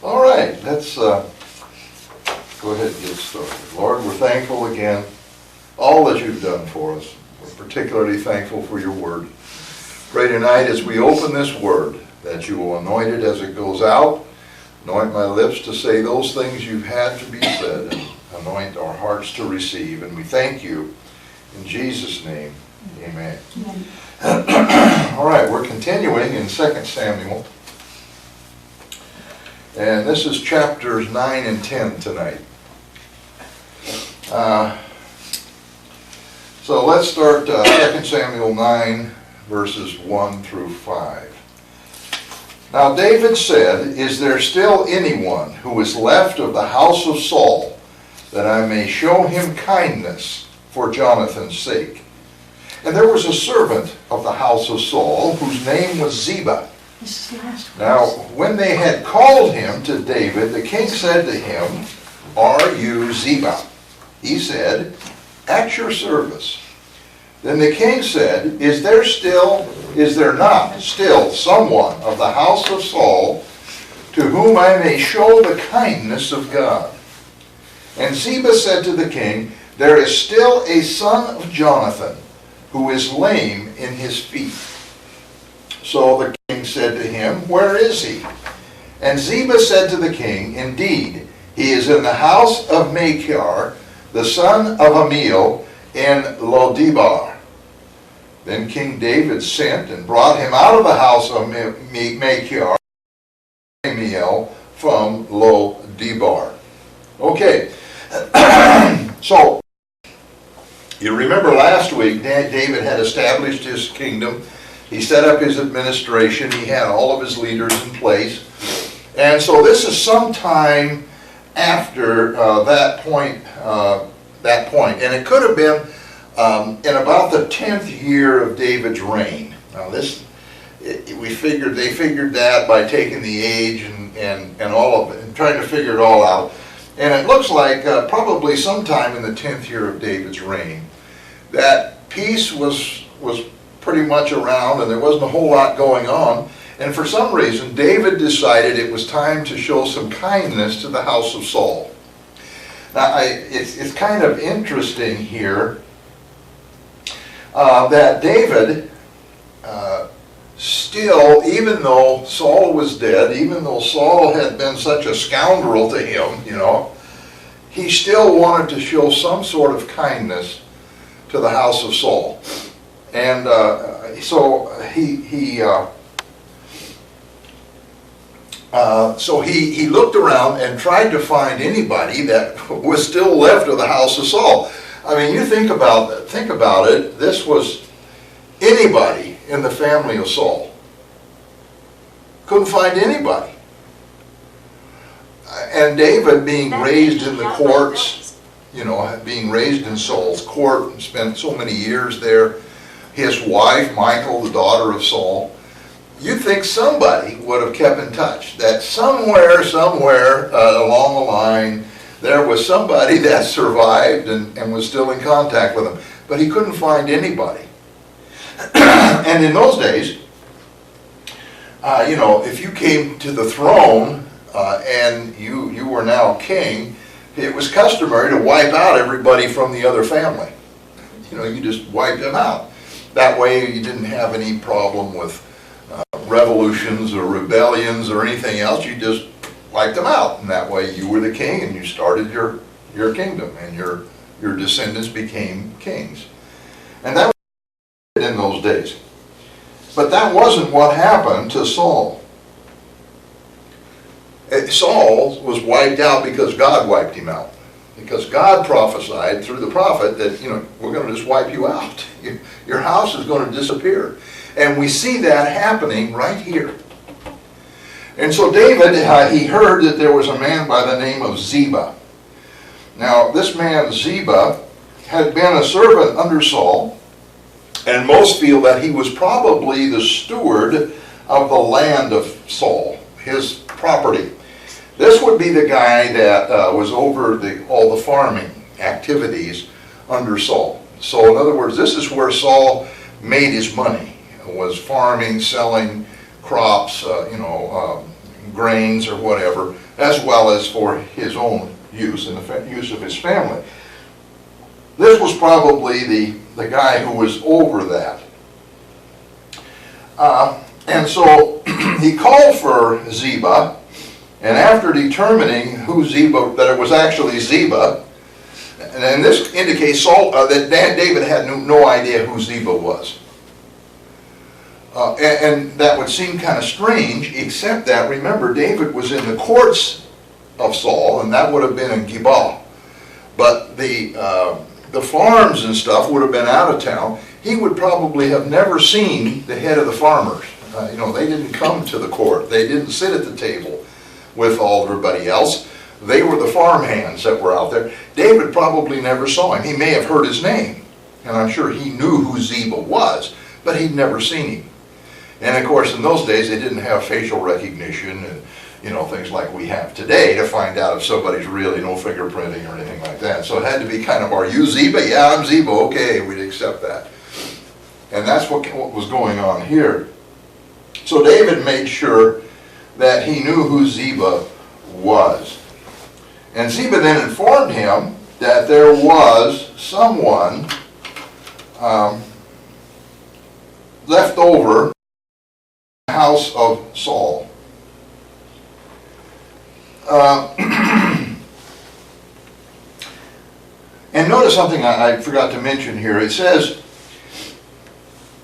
All right, let's go ahead and get started. Lord, we're thankful again, all that you've done for us. We're particularly thankful for your word. Pray tonight as we open this word that you will anoint it as it goes out, anoint my lips to say those things you've had to be said, and anoint our hearts to receive. And we thank you in Jesus' name. Amen. All right, we're continuing in 2 Samuel. And this is chapters 9 and 10 tonight. So let's start 2 Samuel 9, verses 1 through 5. Now David said, "Is there still anyone who is left of the house of Saul, that I may show him kindness for Jonathan's sake?" And there was a servant of the house of Saul, whose name was Ziba. Now, when they had called him to David, the king said to him, "Are you Ziba?" He said, "At your service." Then the king said, Is there not still someone of the house of Saul to whom I may show the kindness of God?" And Ziba said to the king, "There is still a son of Jonathan, who is lame in his feet." So the king said to him, "Where is he?" And Ziba said to the king, "Indeed, he is in the house of Machir, the son of Ammiel, in Lodebar." Then King David sent and brought him out of the house of Machir, Ammiel, from Lodebar. Okay, so you remember last week David had established his kingdom. He set up his administration. He had all of his leaders in place. And so this is sometime after that point. And it could have been in about the 10th year of David's reign. Now they figured that by taking the age and all of it, and trying to figure it all out. And it looks like probably sometime in the 10th year of David's reign, that peace was pretty much around, and there wasn't a whole lot going on. And for some reason, David decided it was time to show some kindness to the house of Saul. Now, it's kind of interesting here that David still, even though Saul was dead, even though Saul had been such a scoundrel to him, he still wanted to show some sort of kindness to the house of Saul. And so he looked around and tried to find anybody that was still left of the house of Saul. I mean, you think about it. This was anybody in the family of Saul. Couldn't find anybody. And David, being raised in the courts, being raised in Saul's court and spent so many years there, his wife, Michal, the daughter of Saul, you'd think somebody would have kept in touch. That somewhere along the line, there was somebody that survived and was still in contact with him. But he couldn't find anybody. And in those days, if you came to the throne and you were now king, it was customary to wipe out everybody from the other family. You just wiped them out. That way you didn't have any problem with revolutions or rebellions or anything else. You just wiped them out. And that way you were the king and you started your kingdom, and your descendants became kings. And that was in those days. But that wasn't what happened to Saul. Saul was wiped out because God wiped him out. Because God prophesied through the prophet that, we're going to just wipe you out. Your house is going to disappear. And we see that happening right here. And so David, he heard that there was a man by the name of Ziba. Now, this man Ziba had been a servant under Saul, and most feel that he was probably the steward of the land of Saul, his property. This would be the guy that was over all the farming activities under Saul. So in other words, this is where Saul made his money, was farming, selling crops, grains or whatever, as well as for his own use and the use of his family. This was probably the guy who was over that. And so he called for Ziba, and after determining who Ziba, that it was actually Ziba, and this indicates that David had no idea who Ziba was. And that would seem kind of strange, except that, remember, David was in the courts of Saul, and that would have been in Gibah. But the farms and stuff would have been out of town. He would probably have never seen the head of the farmers. They didn't come to the court. They didn't sit at the table with everybody else. They were the farm hands that were out there. David probably never saw him. He may have heard his name, and I'm sure he knew who Ziba was, but he'd never seen him. And of course, in those days, they didn't have facial recognition and things like we have today to find out if somebody's really, no fingerprinting or anything like that. So it had to be kind of, are you Ziba? Yeah, I'm Ziba. Okay, we'd accept that. And that's what was going on here. So David made sure that he knew who Ziba was. And Ziba then informed him that there was someone left over in the house of Saul. And notice something I forgot to mention here. It says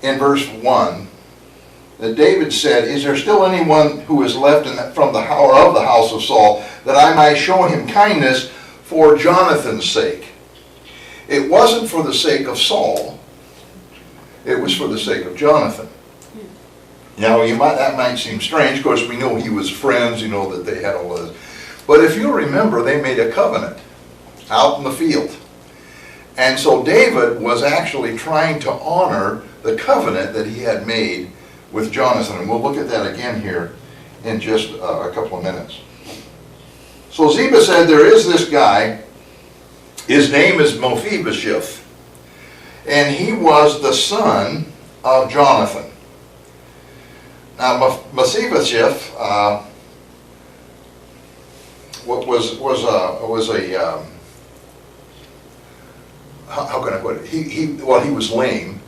in verse 1 that David said, "Is there still anyone who is left from the house of Saul, that I might show him kindness for Jonathan's sake?" It wasn't for the sake of Saul. It was for the sake of Jonathan. Now, that might seem strange. Of course, we know he was friends, that they had all this. But if you remember, they made a covenant out in the field. And so David was actually trying to honor the covenant that he had made with Jonathan. And we'll look at that again here in just a couple of minutes. So Ziba said, there is this guy, his name is Mephibosheth, and he was the son of Jonathan. Now Mephibosheth how can I put it? He was lame,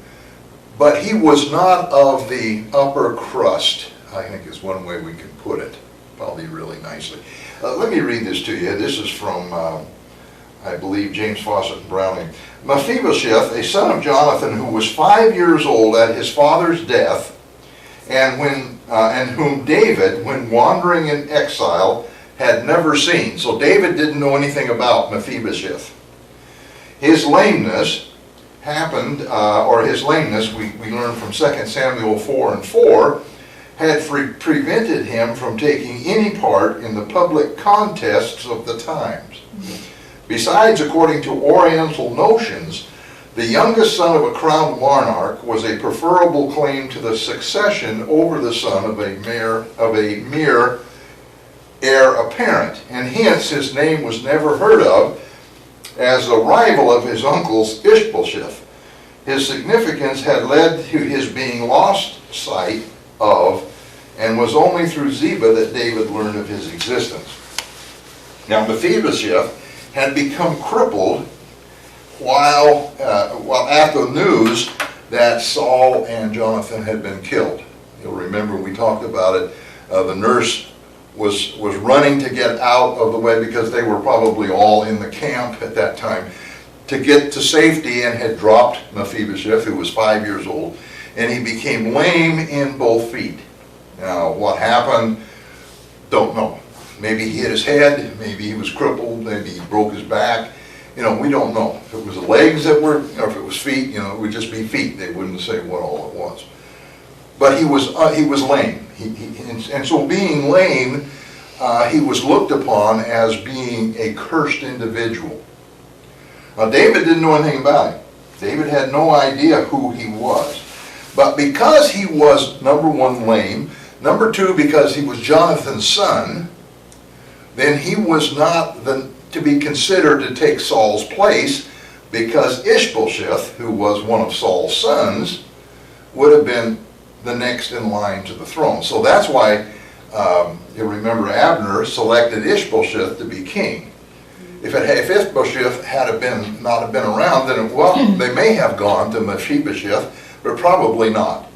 but he was not of the upper crust, I think is one way we can put it, probably really nicely. Let me read this to you. This is from, I believe, James Fawcett and Browning. Mephibosheth, a son of Jonathan, who was 5 years old at his father's death, and whom David, when wandering in exile, had never seen. So David didn't know anything about Mephibosheth. His lameness happened, we learn from 2 Samuel 4:4, had prevented him from taking any part in the public contests of the times. Besides, according to Oriental notions, the youngest son of a crowned monarch was a preferable claim to the succession over the son of a mere heir apparent, and hence his name was never heard of as a rival of his uncle's Ishbosheth. His significance had led to his being lost sight of, and was only through Ziba that David learned of his existence. Now Mephibosheth had become crippled while at the news that Saul and Jonathan had been killed. You'll remember we talked about it. The nurse was running to get out of the way, because they were probably all in the camp at that time, to get to safety, and had dropped Mephibosheth, who was 5 years old, and he became lame in both feet. Now, what happened, don't know. Maybe he hit his head, maybe he was crippled, maybe he broke his back. We don't know. If it was the legs that were, or if it was feet, it would just be feet. They wouldn't say what all it was. But he was lame. And so being lame, he was looked upon as being a cursed individual. Now David didn't know anything about him. David had no idea who he was. But because he was, number one, lame, number two, because he was Jonathan's son, then he was not to be considered to take Saul's place, because Ishbosheth, who was one of Saul's sons, would have been the next in line to the throne. So that's why You'll remember Abner selected Ishbosheth to be king. If Ishbosheth had not have been around, then they may have gone to Mephibosheth, but probably not.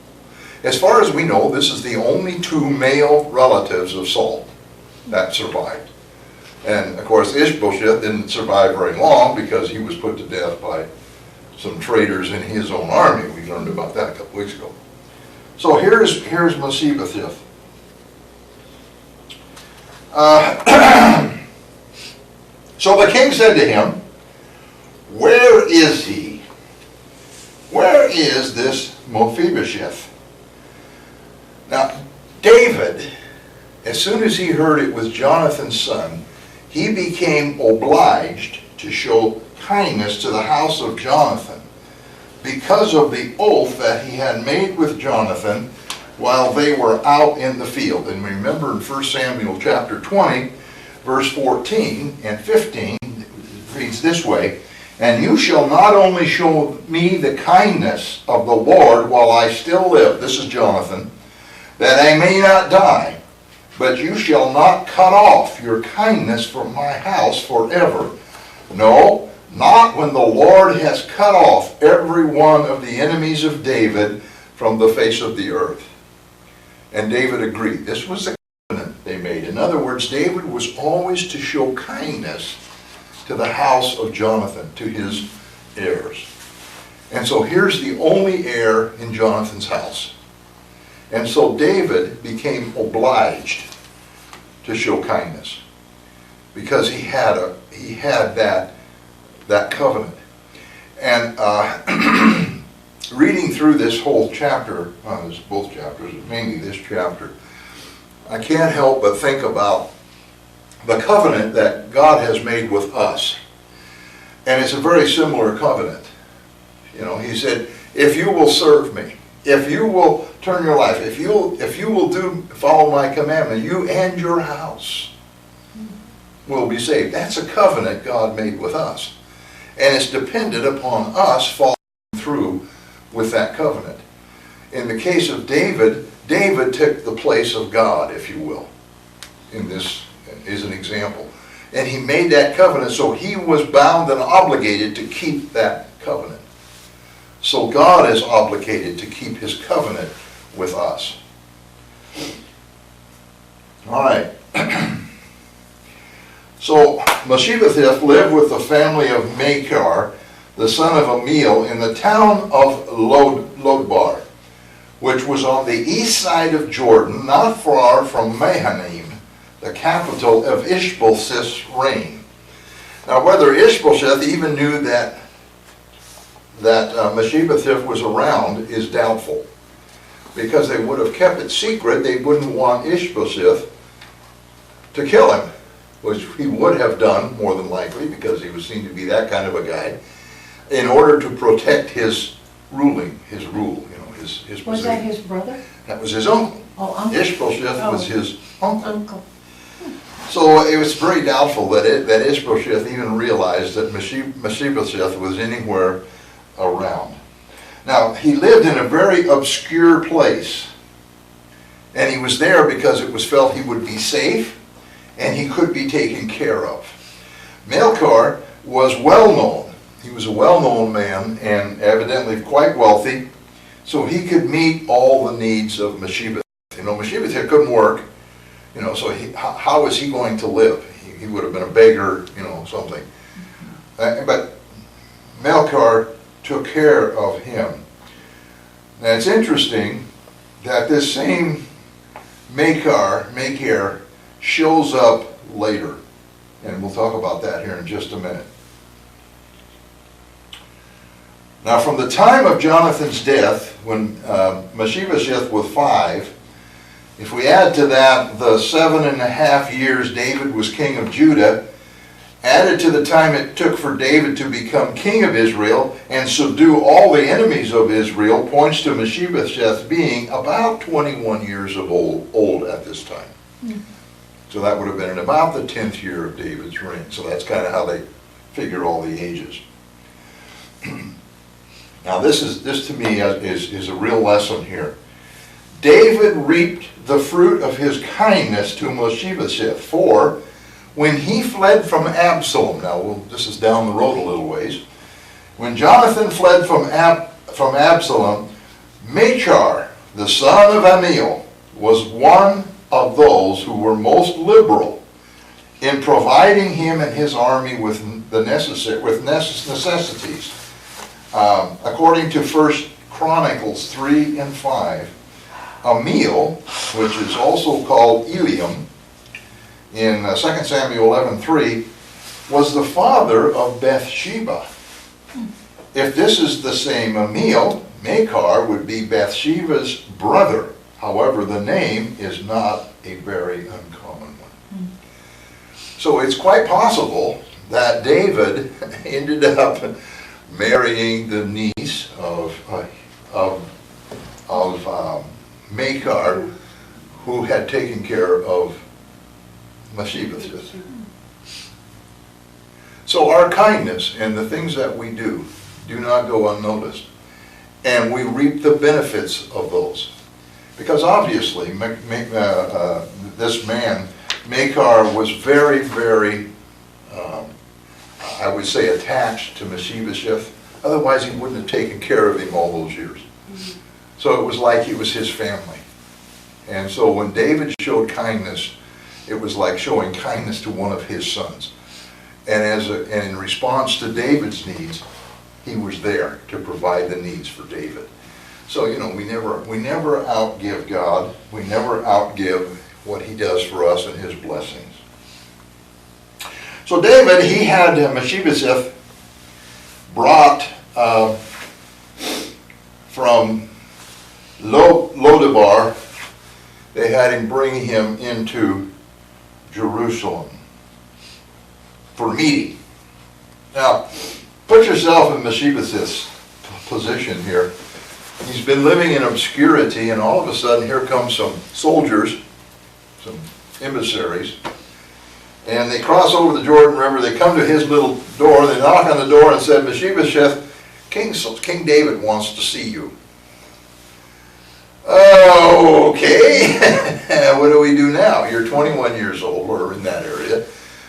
As far as we know, this is the only two male relatives of Saul that survived. And of course, Ishbosheth didn't survive very long because he was put to death by some traitors in his own army. We learned about that a couple weeks ago. So here's Mephibosheth. So the king said to him, "Where is he? Where is this Mephibosheth?" Now, David, as soon as he heard it was Jonathan's son, he became obliged to show kindness to the house of Jonathan because of the oath that he had made with Jonathan while they were out in the field. And remember in 1 Samuel chapter 20, verse 14 and 15, it reads this way, "And you shall not only show me the kindness of the Lord while I still live," this is Jonathan, "that I may not die, but you shall not cut off your kindness from my house forever. No, not when the Lord has cut off every one of the enemies of David from the face of the earth." And David agreed. This was the covenant they made. In other words, David was always to show kindness to the house of Jonathan, to his heirs. And so here's the only heir in Jonathan's house. And so David became obliged to show kindness because he had that covenant. And reading through this whole chapter, there's both chapters, mainly this chapter, I can't help but think about the covenant that God has made with us. And it's a very similar covenant. You know, he said, if you will serve me, if you will turn your life, if you will follow my commandment, you and your house will be saved. That's a covenant God made with us. And it's dependent upon us following through with that covenant. In the case of David, David took the place of God, if you will. In this is an example. And he made that covenant, so he was bound and obligated to keep that covenant. So God is obligated to keep his covenant with us. All right. So Mephibosheth lived with the family of Machir, the son of Amiel, in the town of Lodebar, which was on the east side of Jordan, not far from Mahanaim, the capital of Ishbosheth's reign. Now, whether Ishbosheth even knew that Mephibosheth was around is doubtful, because they would have kept it secret. They wouldn't want Ishbosheth to kill him, which he would have done more than likely, because he was seen to be that kind of a guy, in order to protect his rule, his position. Was that his brother? That was his uncle. Oh, uncle. Ishbosheth was his uncle. Uncle. So it was very doubtful that Ishbosheth even realized that Mephibosheth was anywhere around. Now, he lived in a very obscure place, and he was there because it was felt he would be safe and he could be taken care of. Machir was well known. He was a well-known man and evidently quite wealthy, so he could meet all the needs of Mephibosheth. You know, Mephibosheth couldn't work, you know, so how was he going to live? He would have been a beggar, you know, something. But Machir took care of him. Now it's interesting that this same Machir shows up later, and we'll talk about that here in just a minute. Now, from the time of Jonathan's death, when Mephibosheth was 5, if we add to that the 7.5 years David was king of Judah, added to the time it took for David to become king of Israel and subdue all the enemies of Israel, points to Mephibosheth being about 21 years of old at this time. Mm-hmm. So that would have been in about the 10th year of David's reign. So that's kind of how they figure all the ages. Now this to me is a real lesson here. David reaped the fruit of his kindness to Mephibosheth, for when he fled from Absalom, now this is down the road a little ways, when Jonathan fled from Absalom, Machir, the son of Ammiel, was one of those who were most liberal in providing him and his army with necessities. According to 1 Chronicles 3 and 5, Ammiel, which is also called Eliam, in 2 Samuel 11:3, was the father of Bathsheba. If this is the same Ammiel, Machir would be Bathsheba's brother. However, the name is not a very uncommon one. So it's quite possible that David ended up marrying the niece of Machir, who had taken care of Mephibosheth. So our kindness and the things that we do not go unnoticed. And we reap the benefits of those. Because obviously, this man, Machir, was very, very, I would say, attached to Mephibosheth. Otherwise, he wouldn't have taken care of him all those years. So it was like he was his family. And so when David showed kindness, it was like showing kindness to one of his sons. And in response to David's needs, he was there to provide the needs for David. So, you know, we never outgive God. We never outgive what he does for us and his blessings. So David, he had Mephibosheth brought from Lodebar. They had him bring him into Jerusalem for meeting. Now, put yourself in Mephibosheth's position here. He's been living in obscurity, and all of a sudden here come some soldiers, some emissaries, and they cross over the Jordan River. They come to his little door. They knock on the door and said, "Mephibosheth, King David wants to see you." Okay, what do we do now? You're 21 years old, or in that area.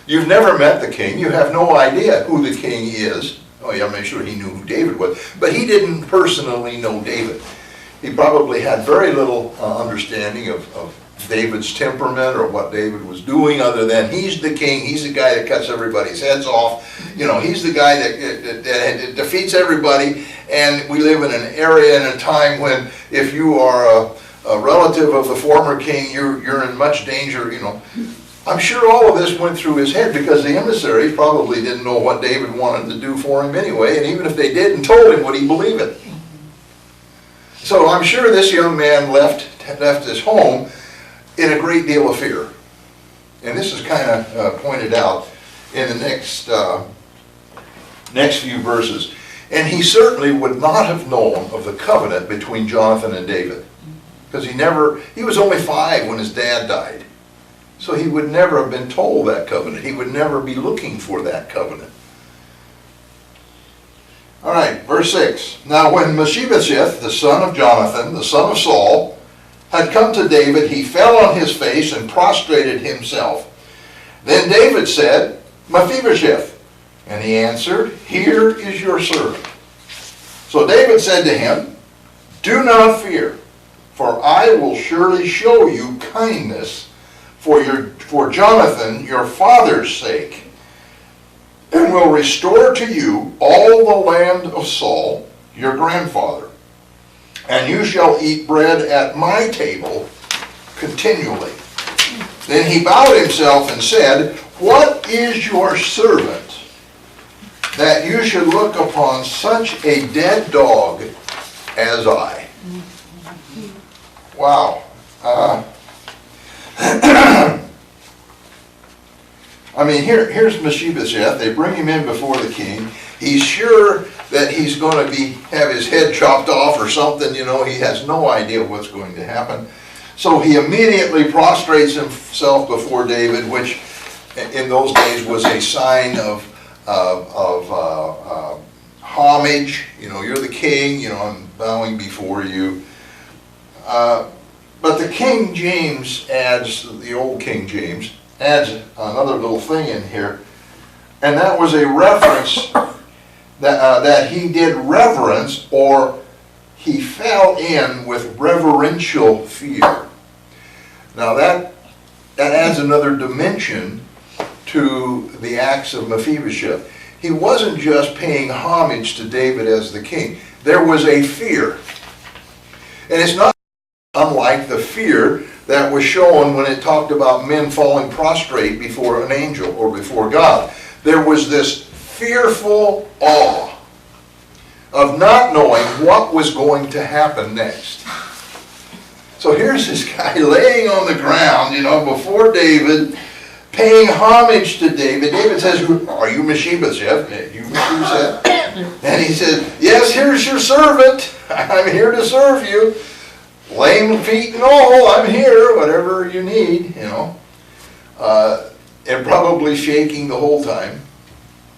You've never met the king. You have no idea who the king is. Oh yeah, I'm sure he knew who David was, but he didn't personally know David. He probably had very little understanding of David's temperament or what David was doing, other than he's the king, he's the guy that cuts everybody's heads off, you know, he's the guy that defeats everybody. And we live in an area and a time when if you are a relative of the former king, you're in much danger, you know. I'm sure all of this went through his head because the emissaries probably didn't know what David wanted to do for him anyway, and even if they did and told him, would he believe it? So I'm sure this young man left his home in a great deal of fear. And this is kind of pointed out in the next few verses. And he certainly would not have known of the covenant between Jonathan and David, because he was only 5 when his dad died. So he would never have been told that covenant. He would never be looking for that covenant. All right, verse 6. Now when Mephibosheth, the son of Jonathan, the son of Saul, had come to David, he fell on his face and prostrated himself. Then David said, "Mephibosheth." And he answered, "Here is your servant." So David said to him, "Do not fear, for I will surely show you kindness for Jonathan your father's sake, and will restore to you all the land of Saul your grandfather, and you shall eat bread at my table continually." Then he bowed himself and said, "What is your servant that you should look upon such a dead dog as I?" Wow. I mean, here's Mephibosheth. They bring him in before the king. He's sure that he's going to have his head chopped off or something. You know, he has no idea what's going to happen. So he immediately prostrates himself before David, which in those days was a sign of homage. You know, you're the king. You know, I'm bowing before you. But the King James adds, the old King James, adds another little thing in here, and that was a reference that he did reverence, or he fell in with reverential fear. Now that adds another dimension to the acts of Mephibosheth. He wasn't just paying homage to David as the king. There was a fear. And it's not unlike the fear that was shown when it talked about men falling prostrate before an angel or before God. There was this fearful awe of not knowing what was going to happen next. So here's this guy laying on the ground, before David, paying homage to David. David says, "Are you Mephibosheth?" "You Mephibosheth?" And he said, "Yes, here's your servant. I'm here to serve you. Lame feet and all, I'm here, whatever you need," and probably shaking the whole time.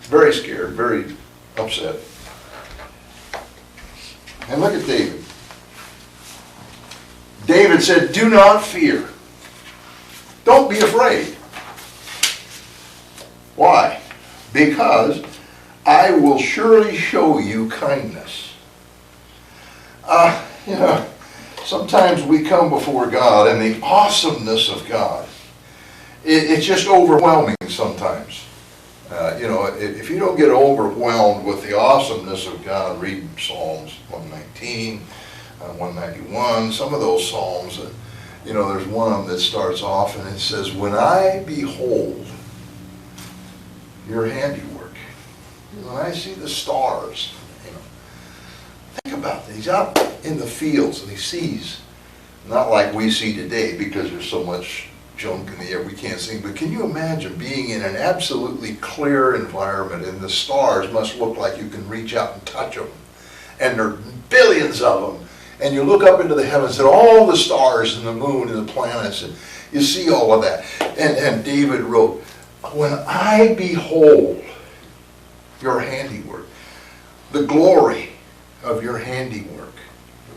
Very scared, very upset. And look at David. David said, "Do not fear. Don't be afraid." Why? "Because I will surely show you kindness." Sometimes we come before God and the awesomeness of God, it's just overwhelming sometimes. If you don't get overwhelmed with the awesomeness of God, read Psalms 119, 191, some of those Psalms. There's one of them that starts off and it says, "When I behold your handiwork, when I see the stars," think about it. He's out in the fields and he sees, not like we see today because there's so much junk in the air we can't see, but can you imagine being in an absolutely clear environment and the stars must look like you can reach out and touch them, and there are billions of them, and you look up into the heavens and all the stars and the moon and the planets, and you see all of that. And David wrote, "When I behold your handiwork," the glory of your handiwork,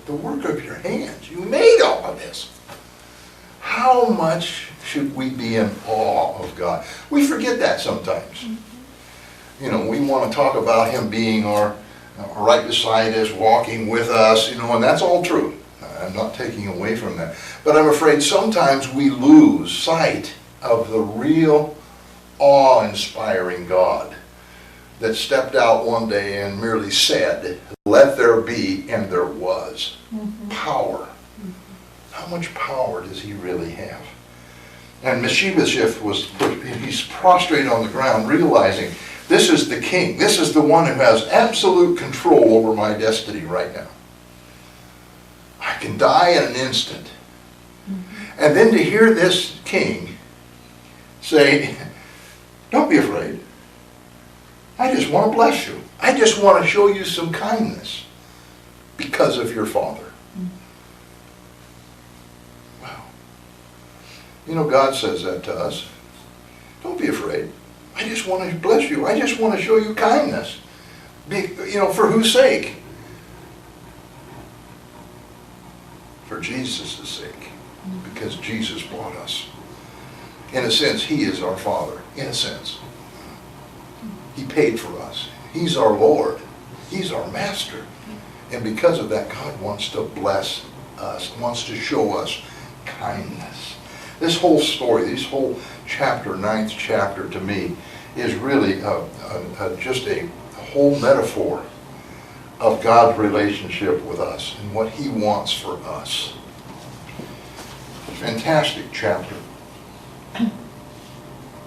the work of your hands, you made all of this. How much should we be in awe of God? We forget that sometimes. We want to talk about Him being right beside us, walking with us, and that's all true. I'm not taking away from that. But I'm afraid sometimes we lose sight of the real awe-inspiring God that stepped out one day and merely said, "Let there be," and there was. Power. How much power does he really have? And Mephibosheth he's prostrate on the ground, realizing this is the king. This is the one who has absolute control over my destiny right now. I can die in an instant. And then to hear this king say, "Don't be afraid. I just want to bless you. I just want to show you some kindness because of your father." Wow. God says that to us. Don't be afraid. I just want to bless you. I just want to show you kindness. For whose sake? For Jesus' sake. Because Jesus bought us. In a sense, He is our Father. In a sense. He paid for us. He's our Lord. He's our Master. And because of that, God wants to bless us, wants to show us kindness. This whole story, this whole chapter, 9th chapter, to me, is really just a whole metaphor of God's relationship with us and what He wants for us. Fantastic chapter.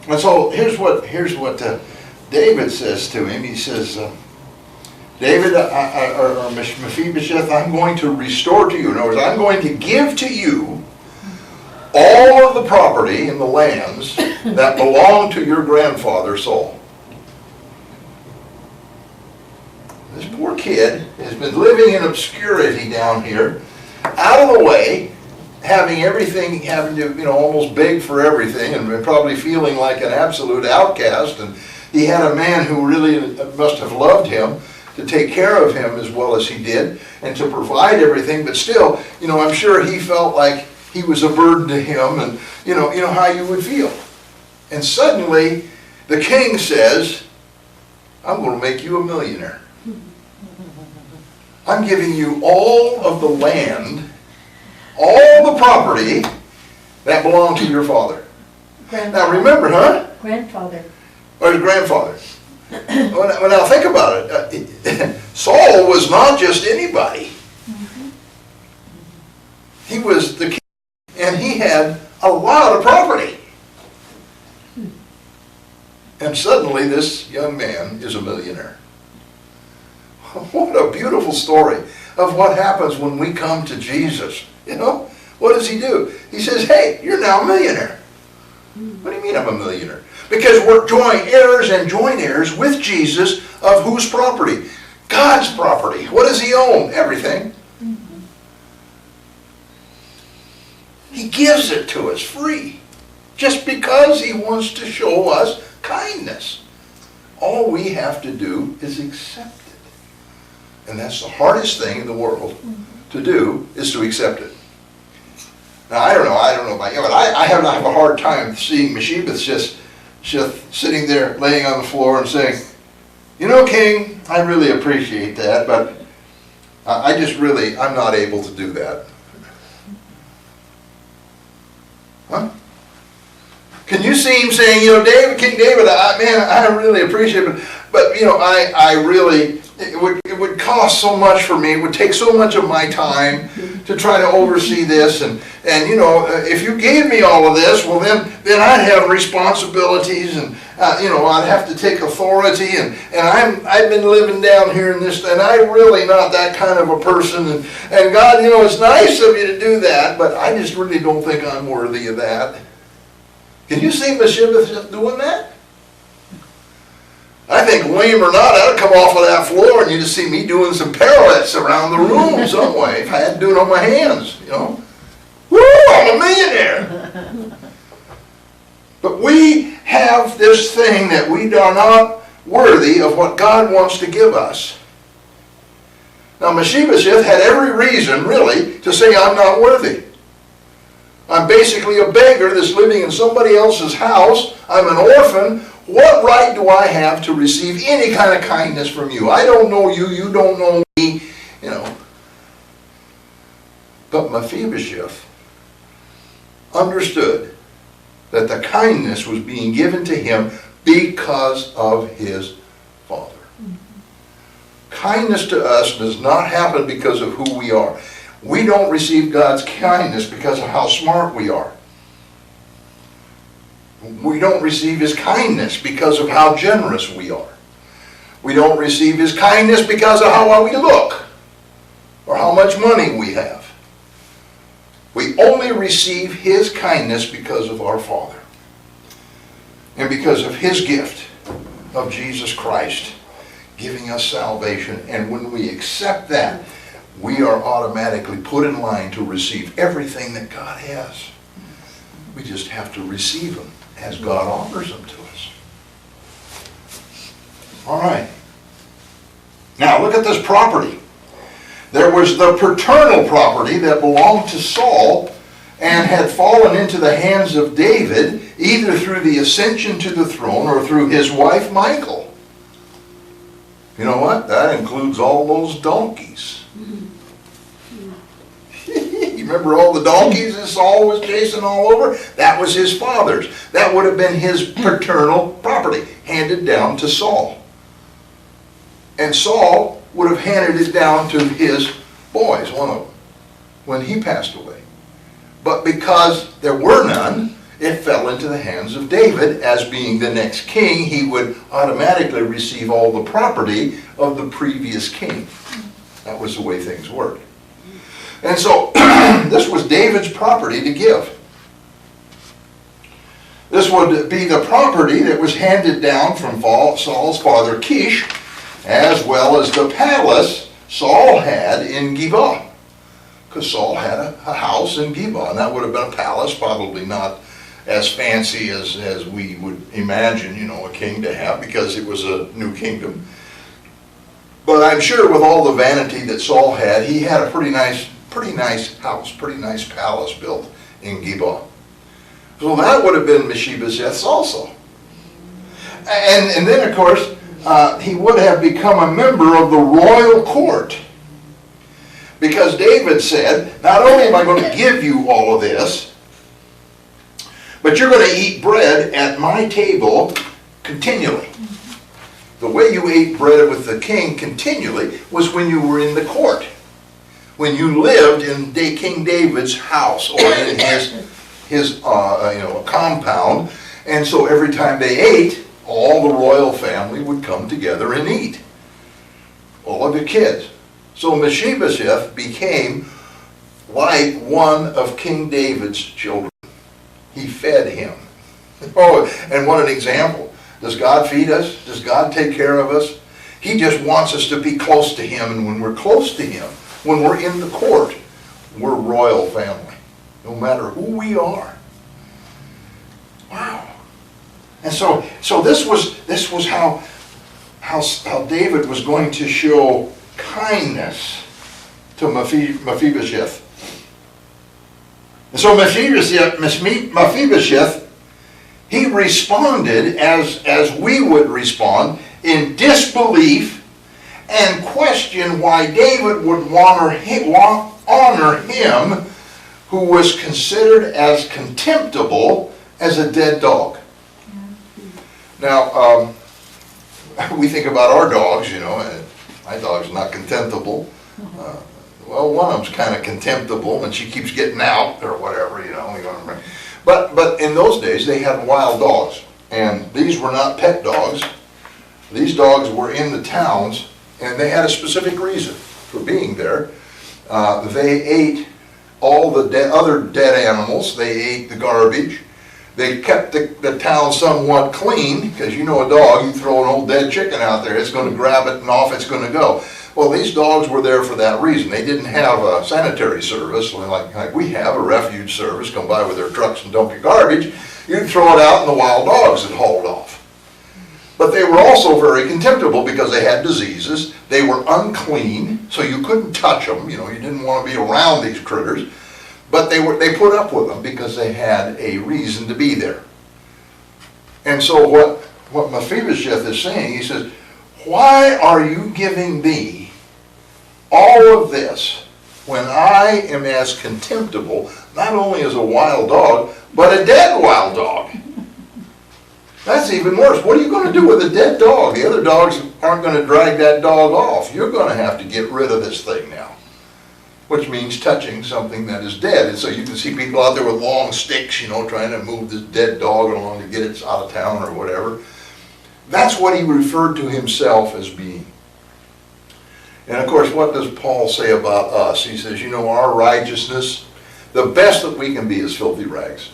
And so here's what David says to him. He says, "David, or Mephibosheth, I'm going to restore to you." In other words, I'm going to give to you all of the property and the lands that belonged to your grandfather Saul. This poor kid has been living in obscurity down here, out of the way, having everything, having to, almost beg for everything, and probably feeling like an absolute outcast. And he had a man who really must have loved him to take care of him as well as he did, and to provide everything. But still, I'm sure he felt like he was a burden to him, and you know how you would feel. And suddenly the king says, I'm going to make you a millionaire. I'm giving you all of the land, all the property that belonged to your father. Now remember, Grandfather. Or his grandfather. Well, now think about it. Saul was not just anybody. He was the king, and he had a lot of property. And suddenly this young man is a millionaire. What a beautiful story of what happens when we come to Jesus. You know, what does he do? He says, hey, you're now a millionaire. What do you mean I'm a millionaire? Because we're joint heirs and joint heirs with Jesus of whose property? God's property. What does he own? Everything. He gives it to us free. Just because he wants to show us kindness. All we have to do is accept it. And that's the hardest thing in the world to do, is to accept it. Now, I don't know about you, but I have a hard time seeing Mephibosheth just sitting there, laying on the floor and saying, you know, King, I really appreciate that, but I'm not able to do that. Huh? Can you see him saying, you know, King David, man, I really appreciate it, but you know, it would cost so much for me. It would take so much of my time to try to oversee this, and you know, if you gave me all of this, well then I'd have responsibilities, and you know, I'd have to take authority, and I've been living down here in this, and I'm really not that kind of a person, and God, you know, it's nice of you to do that, but I just really don't think I'm worthy of that. Can you see Mephibosheth doing that? I think, lame or not, I'd come off of that floor and you'd just see me doing some pirouettes around the room some way, if I had to do it on my hands, you know. Woo, I'm a millionaire. But we have this thing that we are not worthy of what God wants to give us. Now, Mephibosheth had every reason, really, to say, I'm not worthy. I'm basically a beggar that's living in somebody else's house. I'm an orphan. What right do I have to receive any kind of kindness from you? I don't know you. You don't know me. You know. But Mephibosheth understood that the kindness was being given to him because of his father. Kindness to us does not happen because of who we are. We don't receive God's kindness because of how smart we are. We don't receive his kindness because of how generous we are. We don't receive his kindness because of how well we look or how much money we have. We only receive his kindness because of our Father and because of his gift of Jesus Christ giving us salvation. And when we accept that, we are automatically put in line to receive everything that God has. We just have to receive them as God offers them to us. All right. Now look at this property. There was the paternal property that belonged to Saul and had fallen into the hands of David, either through the ascension to the throne or through his wife Michal. You know what? That includes all those donkeys. You remember all the donkeys that Saul was chasing all over? That was his father's. That would have been his paternal property, handed down to Saul. And Saul would have handed it down to his boys, one of them, when he passed away. But because there were none, it fell into the hands of David. As being the next king, he would automatically receive all the property of the previous king. That was the way things worked. And so, this was David's property to give. This would be the property that was handed down from Saul's father Kish, as well as the palace Saul had in Geba. Because Saul had a house in Geba, and that would have been a palace, probably not as fancy as we would imagine, you know, a king to have, because it was a new kingdom. But I'm sure with all the vanity that Saul had, he had a pretty nice house, pretty nice palace built in Geba. So that would have been Mephibosheth's also. And then, of course, he would have become a member of the royal court. Because David said, not only am I going to give you all of this, but you're going to eat bread at my table continually. The way you ate bread with the king continually was when you were in the court. When you lived in King David's house or in his compound. And so every time they ate, all the royal family would come together and eat. All of the kids. So Mephibosheth became like one of King David's children. He fed him. Oh, and what an example. Does God feed us? Does God take care of us? He just wants us to be close to him, and when we're close to him, when we're in the court, we're royal family, no matter who we are. Wow. And so this was how David was going to show kindness to Mephibosheth. And so Mephibosheth, he responded as we would respond, in disbelief, and question why David would honor him who was considered as contemptible as a dead dog. Now, we think about our dogs, and my dog's not contemptible. Well, one of them's kind of contemptible, and she keeps getting out or whatever, But in those days, they had wild dogs, and these were not pet dogs. These dogs were in the towns, and they had a specific reason for being there. They ate all the other dead animals. They ate the garbage. They kept the town somewhat clean, because a dog, you throw an old dead chicken out there, it's going to grab it and off it's going to go. Well, these dogs were there for that reason. They didn't have a sanitary service like we have, a refuge service, come by with their trucks and dump your garbage. You'd throw it out and the wild dogs would haul it off. But they were also very contemptible because they had diseases. They were unclean, so you couldn't touch them. You didn't want to be around these critters. But they put up with them because they had a reason to be there. And so what Mephibosheth is saying, he says, why are you giving me all of this when I am as contemptible, not only as a wild dog, but a dead wild dog? That's even worse. What are you going to do with a dead dog? The other dogs aren't going to drag that dog off. You're going to have to get rid of this thing now. Which means touching something that is dead. And so you can see people out there with long sticks, trying to move this dead dog along to get it out of town or whatever. That's what he referred to himself as being. And of course, what does Paul say about us? He says, our righteousness, the best that we can be is filthy rags.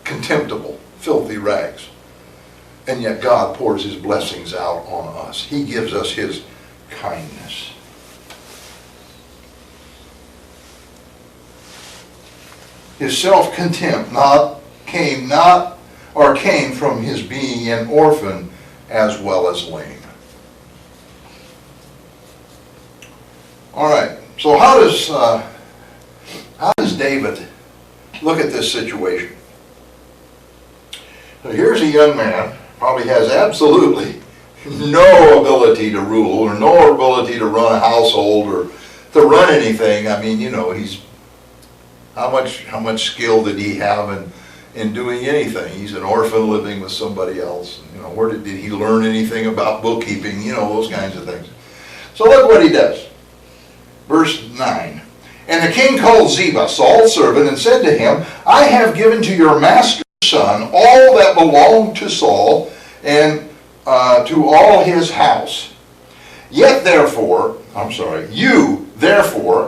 Contemptible, filthy rags. And yet God pours his blessings out on us. He gives us his kindness. His self-contempt came from his being an orphan as well as lame. All right. So how does David look at this situation? So here's a young man, probably has absolutely no ability to rule or no ability to run a household or to run anything. He's how much skill did he have in doing anything? He's an orphan living with somebody else. Where did he learn anything about bookkeeping? Those kinds of things. So look what he does. Verse 9. And the king called Ziba, Saul's servant, and said to him, I have given to your master's son all that belonged to Saul and to all his house. You therefore,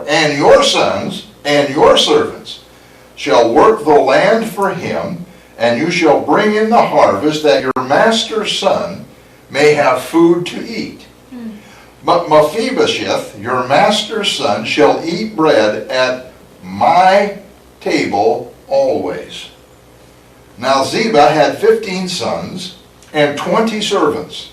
and your sons and your servants shall work the land for him, and you shall bring in the harvest, that your master's son may have food to eat. But Mephibosheth, your master's son, shall eat bread at my table always. Now Ziba had 15 sons and 20 servants.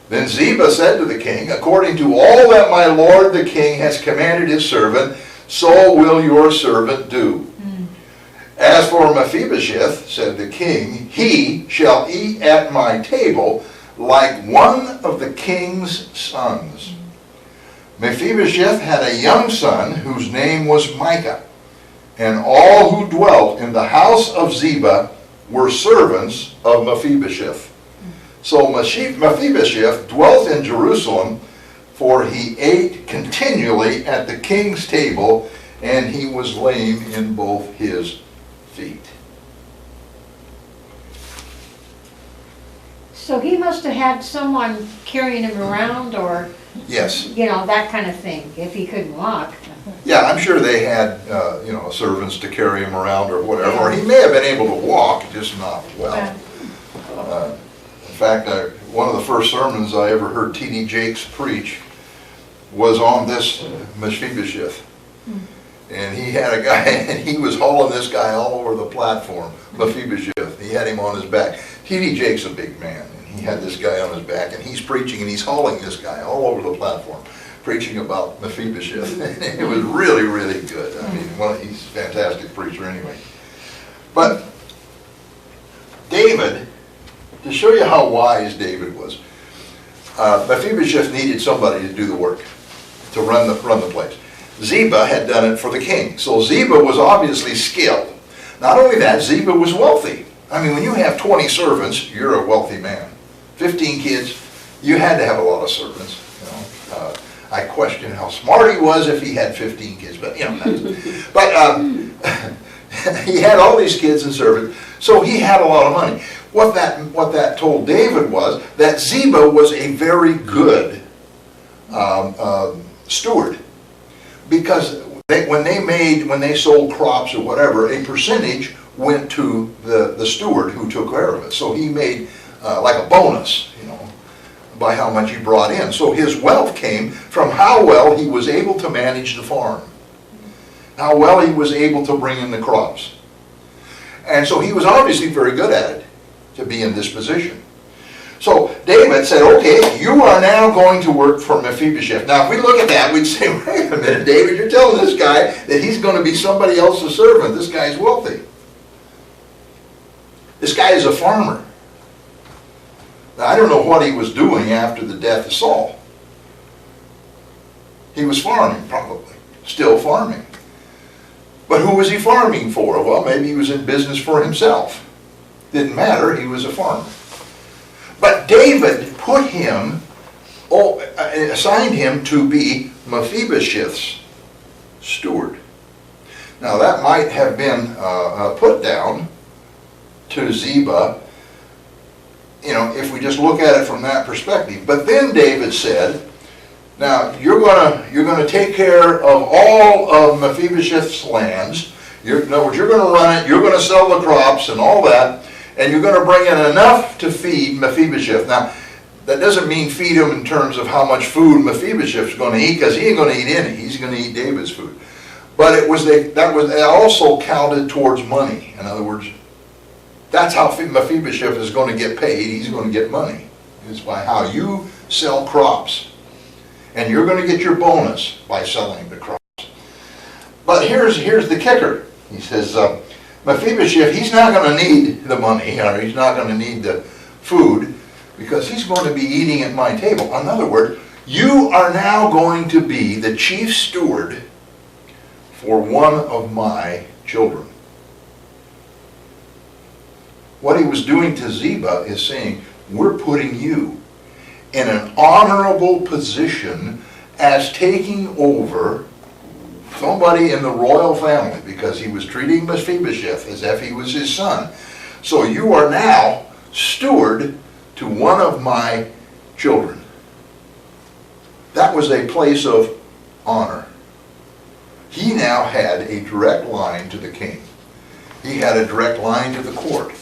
Then Ziba said to the king, according to all that my lord the king has commanded his servant, so will your servant do. As for Mephibosheth, said the king, he shall eat at my table like one of the king's sons. Mephibosheth had a young son whose name was Micah, and all who dwelt in the house of Ziba were servants of Mephibosheth. So Mephibosheth dwelt in Jerusalem, for he ate continually at the king's table, and he was lame in both his feet. So he must have had someone carrying him around, or, Yes. you know, that kind of thing, if he couldn't walk. Yeah, I'm sure they had, servants to carry him around or whatever. Or he may have been able to walk, just not well. In fact, one of the first sermons I ever heard T.D. Jakes preach was on this Mephibosheth. And he had a guy, and he was hauling this guy all over the platform, Mephibosheth. He had him on his back. T.D. Jakes a big man, and he had this guy on his back, and he's preaching, and he's hauling this guy all over the platform, preaching about Mephibosheth. It was really, really good. I mean, he's a fantastic preacher anyway. But David, to show you how wise David was, Mephibosheth needed somebody to do the work, to run the place. Ziba had done it for the king. So Ziba was obviously skilled. Not only that, Ziba was wealthy. I mean, when you have 20 servants, you're a wealthy man. 15 kids, you had to have a lot of servants. I question how smart he was if he had 15 kids, but he had all these kids and servants, so he had a lot of money. What that told David was that Ziba was a very good steward, because when they sold crops or whatever, a percentage went to the steward who took care of it. So he made like a bonus, by how much he brought in. So his wealth came from how well he was able to manage the farm, how well he was able to bring in the crops. And so he was obviously very good at it, to be in this position. So David said, okay, you are now going to work for Mephibosheth. Now if we look at that, we'd say, wait a minute, David, you're telling this guy that he's going to be somebody else's servant. This guy's wealthy. This guy is a farmer. Now, I don't know what he was doing after the death of Saul. He was farming, probably. Still farming. But who was he farming for? Well, maybe he was in business for himself. Didn't matter, he was a farmer. But David assigned him to be Mephibosheth's steward. Now that might have been put down to Ziba, if we just look at it from that perspective. But then David said, now you're gonna take care of all of Mephibosheth's lands. In other words, you're gonna run it, you're gonna sell the crops and all that, and you're gonna bring in enough to feed Mephibosheth. Now, that doesn't mean feed him in terms of how much food Mephibosheth's gonna eat, because he ain't gonna eat any. He's gonna eat David's food. But it also counted towards money. In other words, that's how Mephibosheth is going to get paid. He's going to get money. It's by how you sell crops. And you're going to get your bonus by selling the crops. But here's the kicker. He says, Mephibosheth, he's not going to need the money, or he's not going to need the food, because he's going to be eating at my table. In other words, you are now going to be the chief steward for one of my children. What he was doing to Ziba is saying, we're putting you in an honorable position as taking over somebody in the royal family, because he was treating Mephibosheth as if he was his son. So you are now steward to one of my children. That was a place of honor. He now had a direct line to the king. He had a direct line to the court.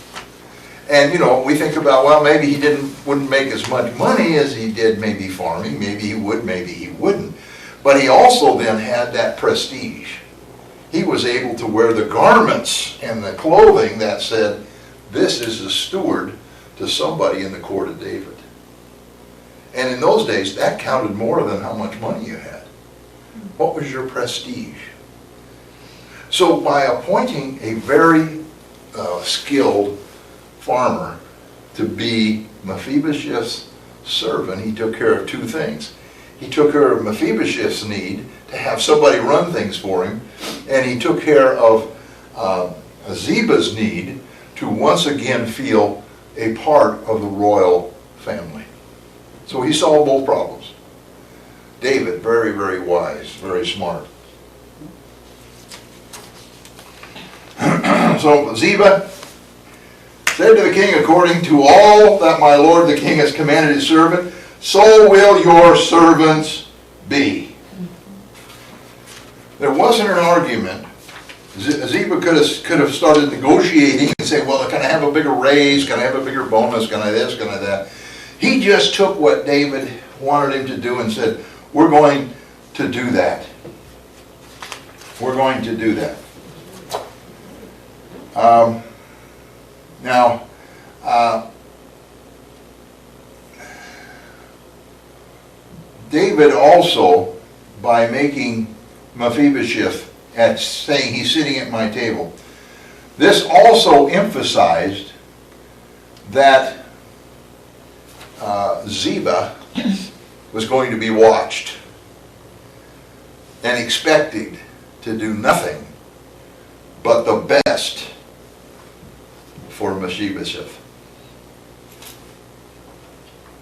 And we think about, well, maybe he wouldn't make as much money as he did maybe farming. Maybe he would, maybe he wouldn't. But he also then had that prestige. He was able to wear the garments and the clothing that said, this is a steward to somebody in the court of David. And in those days, that counted more than how much money you had. What was your prestige? So by appointing a very skilled farmer to be Mephibosheth's servant, he took care of two things. He took care of Mephibosheth's need to have somebody run things for him, and he took care of Ziba's need to once again feel a part of the royal family. So he solved both problems. David, very, very wise, very smart. So Ziba said to the king, according to all that my lord the king has commanded his servant, so will your servants be. There wasn't an argument. Ziba could have started negotiating and say, well, can I have a bigger raise? Can I have a bigger bonus? Can I this? Can I that? He just took what David wanted him to do and said, we're going to do that. We're going to do that. David also, by making Mephibosheth, at saying he's sitting at my table, this also emphasized that Ziba was going to be watched and expected to do nothing but the best for Mephibosheth.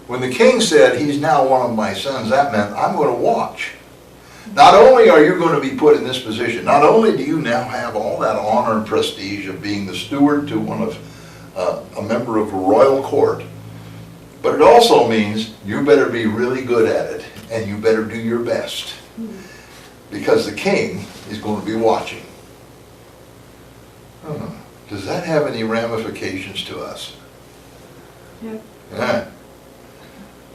When the king said, he's now one of my sons, that meant I'm going to watch. Not only are you going to be put in this position, not only do you now have all that honor and prestige of being the steward to one of a member of a royal court, but it also means you better be really good at it and you better do your best, because the king is going to be watching. Does that have any ramifications to us? Yep. Yeah.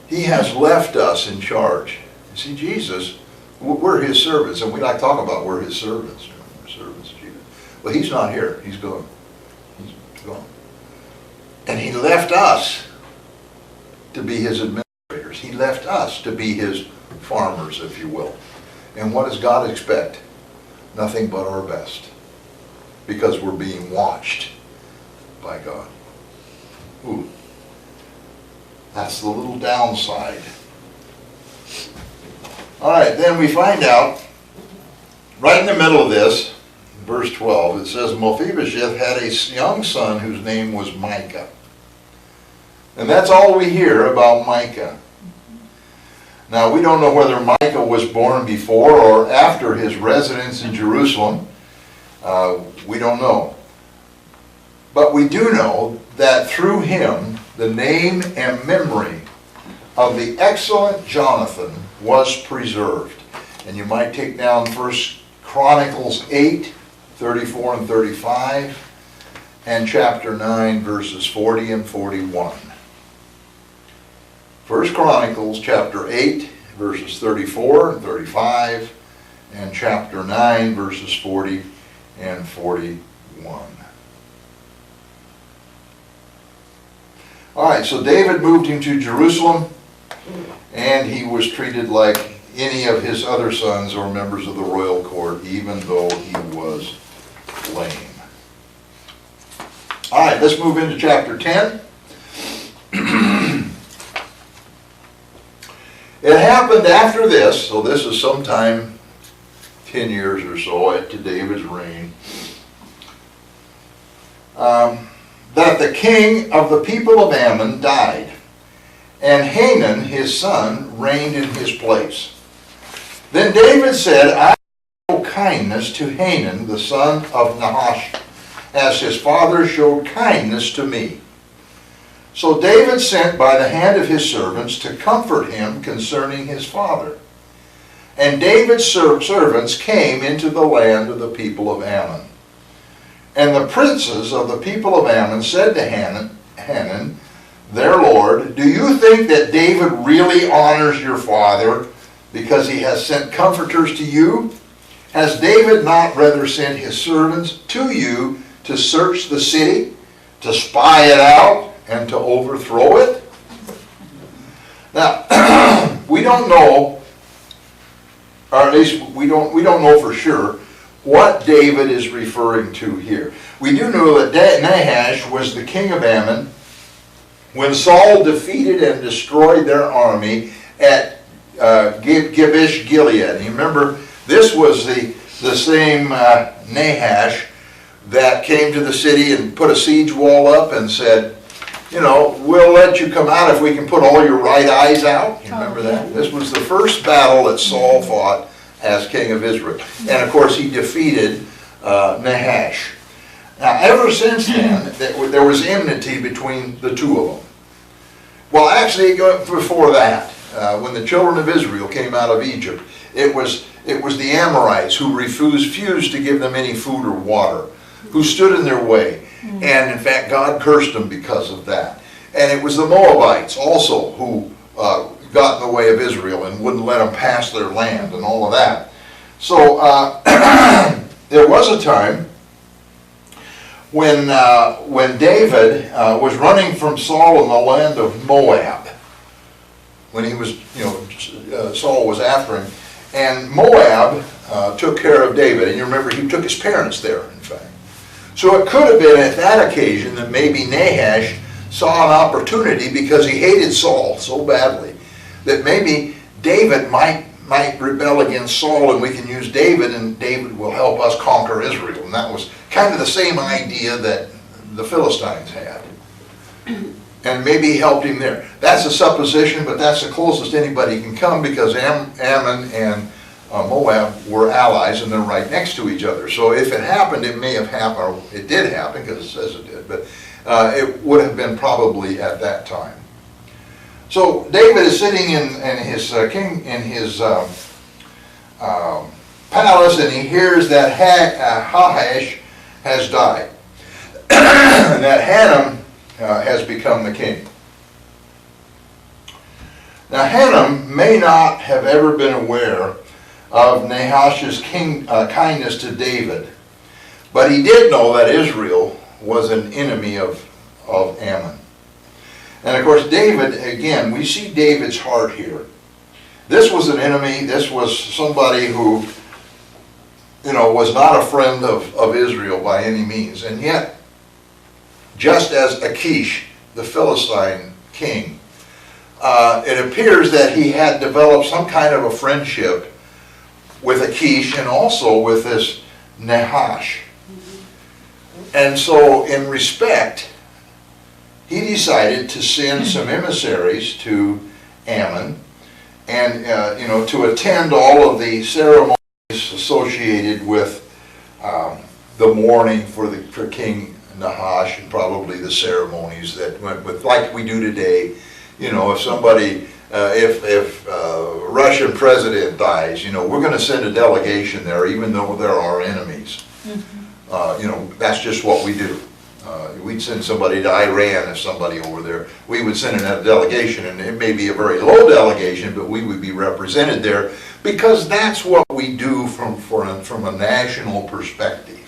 He has left us in charge. You see, Jesus, we're his servants, and we like to talk about we're his servants. We're servants of Jesus. But he's not here. He's gone. He's gone. And he left us to be his administrators. He left us to be his farmers, if you will. And what does God expect? Nothing but our best. Because we're being watched by God. Ooh. That's the little downside. All right, then we find out, right in the middle of this, verse 12, it says, Mephibosheth had a young son whose name was Micah. And that's all we hear about Micah. Now, we don't know whether Micah was born before or after his residence in Jerusalem. We don't know. But we do know that through him, the name and memory of the excellent Jonathan was preserved. And you might take down 1 Chronicles 8, 34 and 35, and chapter 9, verses 40 and 41. 1 Chronicles chapter 8, verses 34 and 35, and chapter 9, verses 40 and 41. All right, so David moved him to Jerusalem, and he was treated like any of his other sons or members of the royal court, even though he was lame. All right, let's move into chapter 10. It happened after this, so this is sometime 10 years or so to David's reign, that the king of the people of Ammon died, and Hanun his son reigned in his place. Then David said, I will show kindness to Hanun the son of Nahash, as his father showed kindness to me. So David sent by the hand of his servants to comfort him concerning his father. And David's servants came into the land of the people of Ammon. And the princes of the people of Ammon said to Hanun, their lord, do you think that David really honors your father because he has sent comforters to you? Has David not rather sent his servants to you to search the city, to spy it out, and to overthrow it? Now, we don't know, or at least we don't know for sure, what David is referring to here. We do know that Nahash was the king of Ammon when Saul defeated and destroyed their army at Gibesh Gilead. You remember, this was the same Nahash that came to the city and put a siege wall up and said, you know, we'll let you come out if we can put all your right eyes out. You remember that? This was the first battle that Saul fought as king of Israel. And of course he defeated Nahash. Now ever since then, there was enmity between the two of them. Well, actually, before that, when the children of Israel came out of Egypt, it was the Amorites who refused to give them any food or water, who stood in their way. And in fact, God cursed them because of that. And it was the Moabites also who got in the way of Israel and wouldn't let them pass their land and all of that. So there was a time when David was running from Saul in the land of Moab, when he was, Saul was after him, and Moab took care of David. And you remember, he took his parents there, in fact. So it could have been at that occasion that maybe Nahash saw an opportunity, because he hated Saul so badly, that maybe David might rebel against Saul, and we can use David, and David will help us conquer Israel. And that was kind of the same idea that the Philistines had. And maybe he helped him there. That's a supposition, but that's the closest anybody can come, because Ammon and Moab were allies, and they're right next to each other. So if it happened, it may have happened, or it did happen, because it says it did, but it would have been probably at that time. So David is sitting in his palace, and he hears that Nahash has died, and that Hanam has become the king. Now Hanam may not have ever been aware of Nahash's kindness to David, but he did know that Israel was an enemy of Ammon. And of course David, again, we see David's heart here. This was an enemy. This was somebody who, was not a friend of Israel by any means. And yet, just as Achish, the Philistine king, it appears that he had developed some kind of a friendship with Achish and also with this Nahash. And so in respect, he decided to send some emissaries to Ammon and to attend all of the ceremonies associated with the mourning for King Nahash, and probably the ceremonies that went with, like we do today. If somebody, if a Russian president dies, we're going to send a delegation there, even though they're our enemies. That's just what we do. We'd send somebody to Iran if somebody over there. We would send a delegation, and it may be a very low delegation, but we would be represented there, because that's what we do from a national perspective.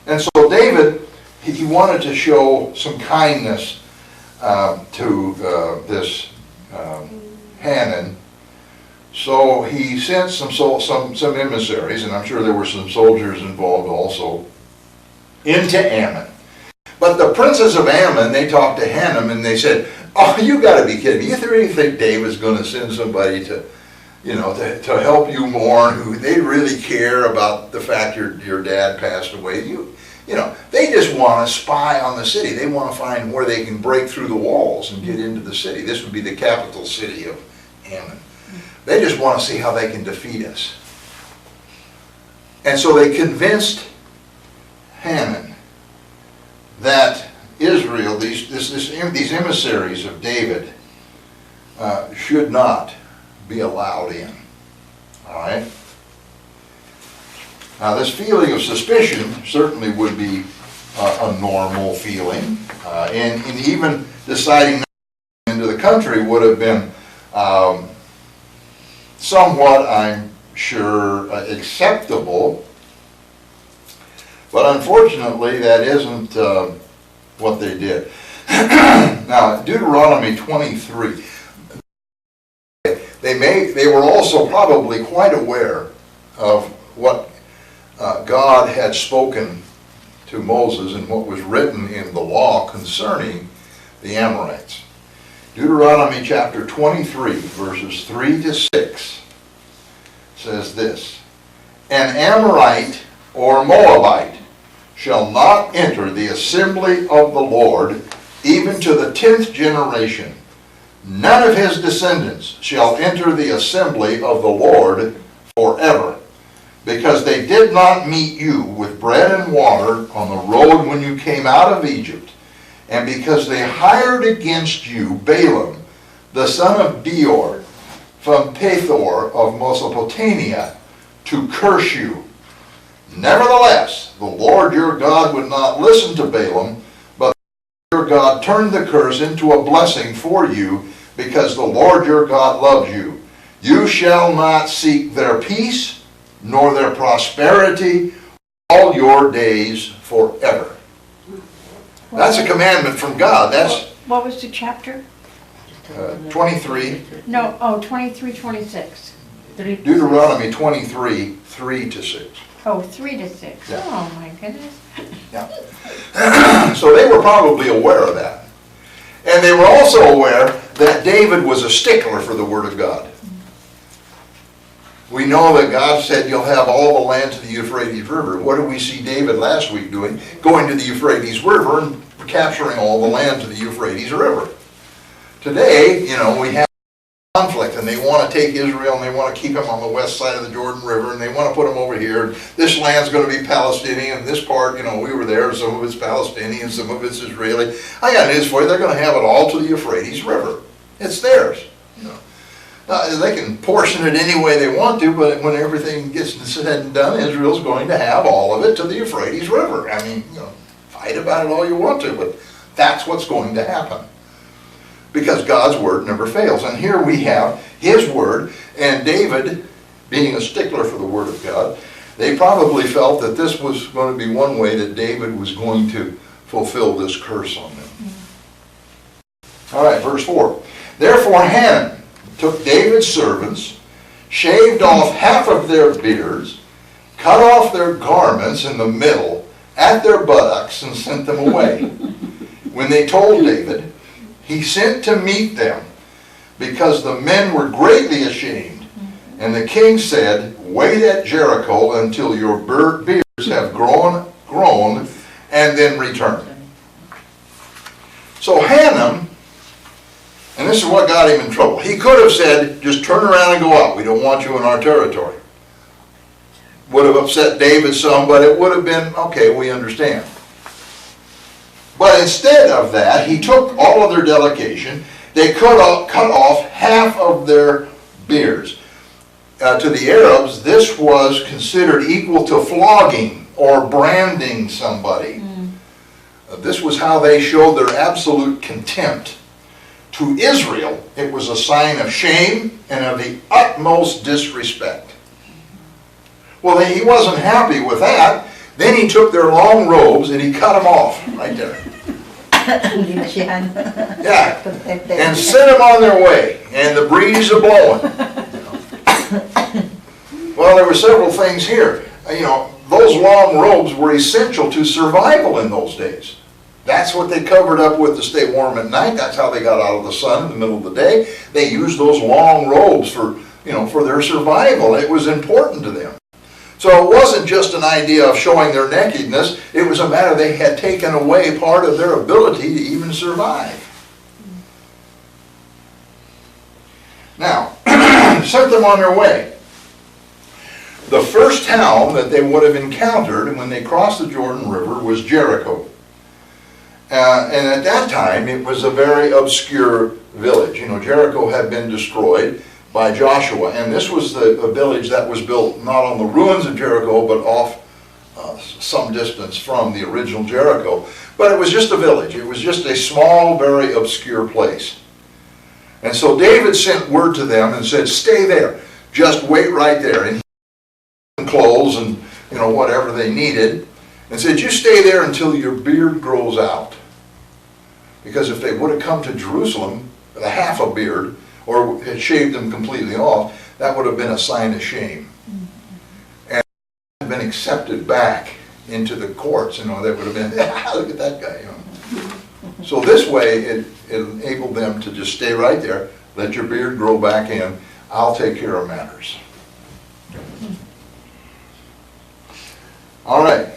And so David, he wanted to show some kindness to this Hanun. So he sent some emissaries, and I'm sure there were some soldiers involved also, into Ammon. But the princes of Ammon, they talked to Hanun, and they said, "Oh, you got to be kidding me! You really think David's going to send somebody to help you mourn? Who they really care about the fact your dad passed away? They just want to spy on the city. They want to find where they can break through the walls and get into the city. This would be the capital city of Ammon. They just want to see how they can defeat us." And so they convinced Hanun that Israel, these emissaries of David, should not be allowed in. All right? Now, this feeling of suspicion certainly would be a normal feeling, and even deciding not to go into the country would have been somewhat, I'm sure, acceptable. But unfortunately, that isn't what they did. Now, Deuteronomy 23, they were also probably quite aware of what God had spoken to Moses and what was written in the law concerning the Amorites. Deuteronomy chapter 23, verses 3 to 6 says this: "An Amorite or Moabite shall not enter the assembly of the Lord, even to the 10th generation. None of his descendants shall enter the assembly of the Lord forever, because they did not meet you with bread and water on the road when you came out of Egypt, and because they hired against you Balaam, the son of Beor, from Pethor of Mesopotamia, to curse you. Nevertheless, the Lord your God would not listen to Balaam, but your God turned the curse into a blessing for you, because the Lord your God loves you. You shall not seek their peace, nor their prosperity, all your days forever." That's a commandment from God. That's What was the chapter? 23, No, oh, 23, 26. Deuteronomy 23, 3 to 6. Oh, 3 to 6. Yeah. Oh, my goodness. So they were probably aware of that. And they were also aware that David was a stickler for the Word of God. We know that God said you'll have all the land to the Euphrates River. What did we see David last week doing? Going to the Euphrates River and capturing all the land to the Euphrates River. Today, we have conflict, and they want to take Israel and they want to keep them on the west side of the Jordan River, and they want to put them over here. This land's going to be Palestinian. This part, we were there, some of it's Palestinian, some of it's Israeli. I got news for you, they're going to have it all to the Euphrates River. It's theirs. They can portion it any way they want to, but when everything gets said and done, Israel's going to have all of it to the Euphrates River. Fight about it all you want to, but that's what's going to happen. Because God's word never fails. And here we have his word, and David, being a stickler for the word of God, they probably felt that this was going to be one way that David was going to fulfill this curse on them. All right, verse 4. "Therefore Hanun took David's servants, shaved off half of their beards, cut off their garments in the middle at their buttocks, and sent them away. When they told David, he sent to meet them, because the men were greatly ashamed. And the king said, Wait at Jericho until your beards have grown, and then return." So Hanun, and this is what got him in trouble. He could have said, just turn around and go out. We don't want you in our territory. Would have upset David some, but it would have been, okay, we understand. But instead of that, he took all of their delegation. They cut off half of their beards. To the Arabs, this was considered equal to flogging or branding somebody. This was how they showed their absolute contempt. To Israel, it was a sign of shame and of the utmost disrespect. Well, he wasn't happy with that. Then he took their long robes and he cut them off right there. Yeah, and sent them on their way, and the breeze a blowing. Well, there were several things here. Those long robes were essential to survival in those days. That's what they covered up with to stay warm at night. That's how they got out of the sun in the middle of the day. They used those long robes for their survival. It was important to them. So it wasn't just an idea of showing their nakedness. It was a matter they had taken away part of their ability to even survive. Now, sent them on their way. The first town that they would have encountered when they crossed the Jordan River was Jericho. And at that time, it was a very obscure village. Jericho had been destroyed by Joshua, and this was a village that was built not on the ruins of Jericho, but off some distance from the original Jericho. But it was just a village. It was just a small, very obscure place. And so David sent word to them and said, stay there. Just wait right there. And he gave them clothes and whatever they needed, and said, you stay there until your beard grows out. Because if they would have come to Jerusalem with a half a beard, or had shaved them completely off, that would have been a sign of shame. And it had been accepted back into the courts, you know, they would have been, look at that guy, you know. So this way, it enabled them to just stay right there, let your beard grow back in, I'll take care of matters. All right,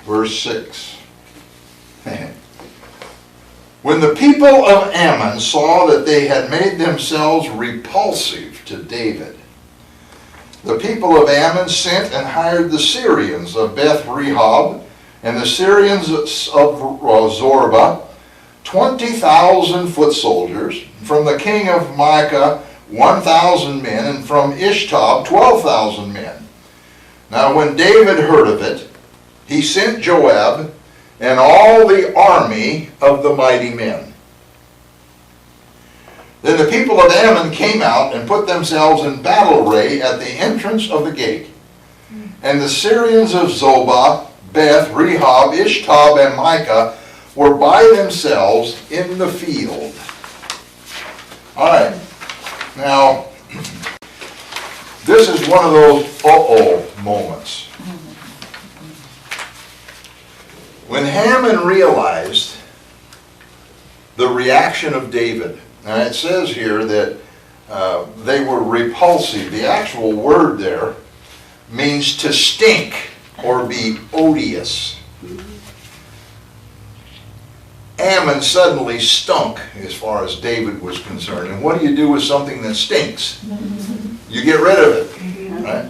verse 6. When the people of Ammon saw that they had made themselves repulsive to David, the people of Ammon sent and hired the Syrians of Beth Rehob and the Syrians of Zorba, 20,000 foot soldiers, from the king of Maacah 1,000 men, and from Ishtab 12,000 men. Now when David heard of it, he sent Joab and all the army of the mighty men. Then the people of Ammon came out and put themselves in battle array at the entrance of the gate. And the Syrians of Zobah, Beth, Rehob, Ishtab, and Maacah were by themselves in the field. All right. Now, this is one of those uh-oh moments. When Haman realized the reaction of David, now it says here that they were repulsive. The actual word there means to stink or be odious. Ammon suddenly stunk as far as David was concerned. And what do you do with something that stinks? You get rid of it, right?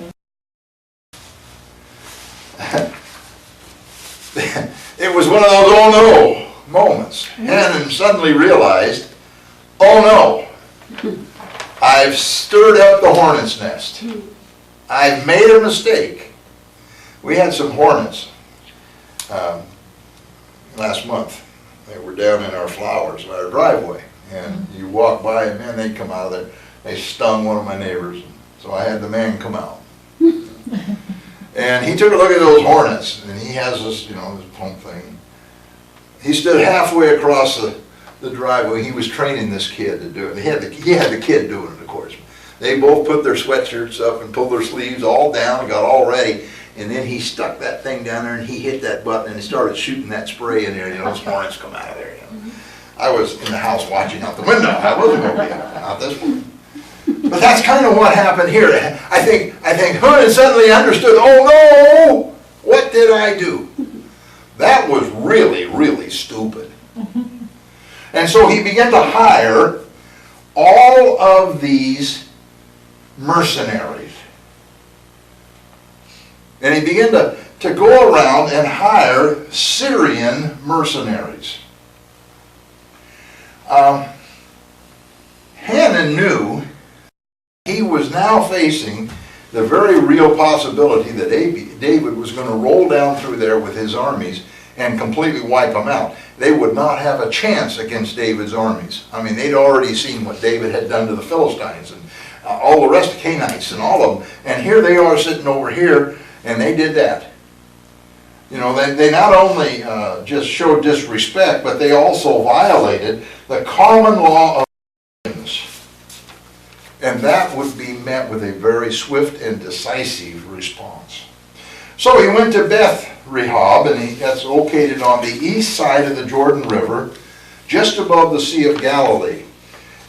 It was one of those oh no moments. Haman suddenly realized, oh no, I've stirred up the hornet's nest. I've made a mistake. We had some hornets last month. They were down in our flowers, in our driveway. And you walk by and man, they'd come out of there. They stung one of my neighbors. So I had the man come out. And he took a look at those hornets, and he has this, you know, this pump thing. He stood halfway across the driveway. He was training this kid to do it. He had the kid doing it, of course. They both put their sweatshirts up and pulled their sleeves all down and got all ready. And then he stuck that thing down there and he hit that button and he started shooting that spray in there. You know, those hornets come out of there. You know. I was in the house watching out the window. I wasn't going to be out this one. But that's kind of what happened here. I think Haman suddenly understood, oh no, what did I do? That was really, really stupid. And so he began to hire all of these mercenaries. And he began to go around and hire Syrian mercenaries. Haman knew he was now facing the very real possibility that David was going to roll down through there with his armies and completely wipe them out. They would not have a chance against David's armies. I mean, they'd already seen what David had done to the Philistines and all the rest of Canaanites and all of them. And here they are sitting over here, and they did that. You know, they not only just showed disrespect, but they also violated the common law of nations. And that would be met with a very swift and decisive response. So he went to Beth Rehob, and that's located on the east side of the Jordan River, just above the Sea of Galilee.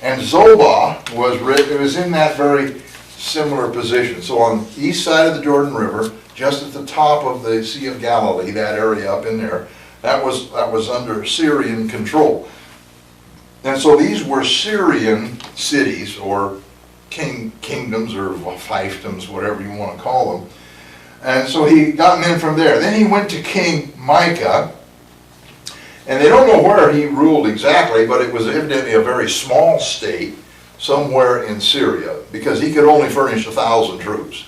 And Zobah was in that very similar position. So on the east side of the Jordan River, just at the top of the Sea of Galilee, that area up in there, that was under Syrian control. And so these were Syrian cities, or kingdoms, or fiefdoms, whatever you want to call them. And so he got men from there. Then he went to King Micah, and they don't know where he ruled exactly, but it was evidently a very small state somewhere in Syria, because he could only furnish 1,000 troops.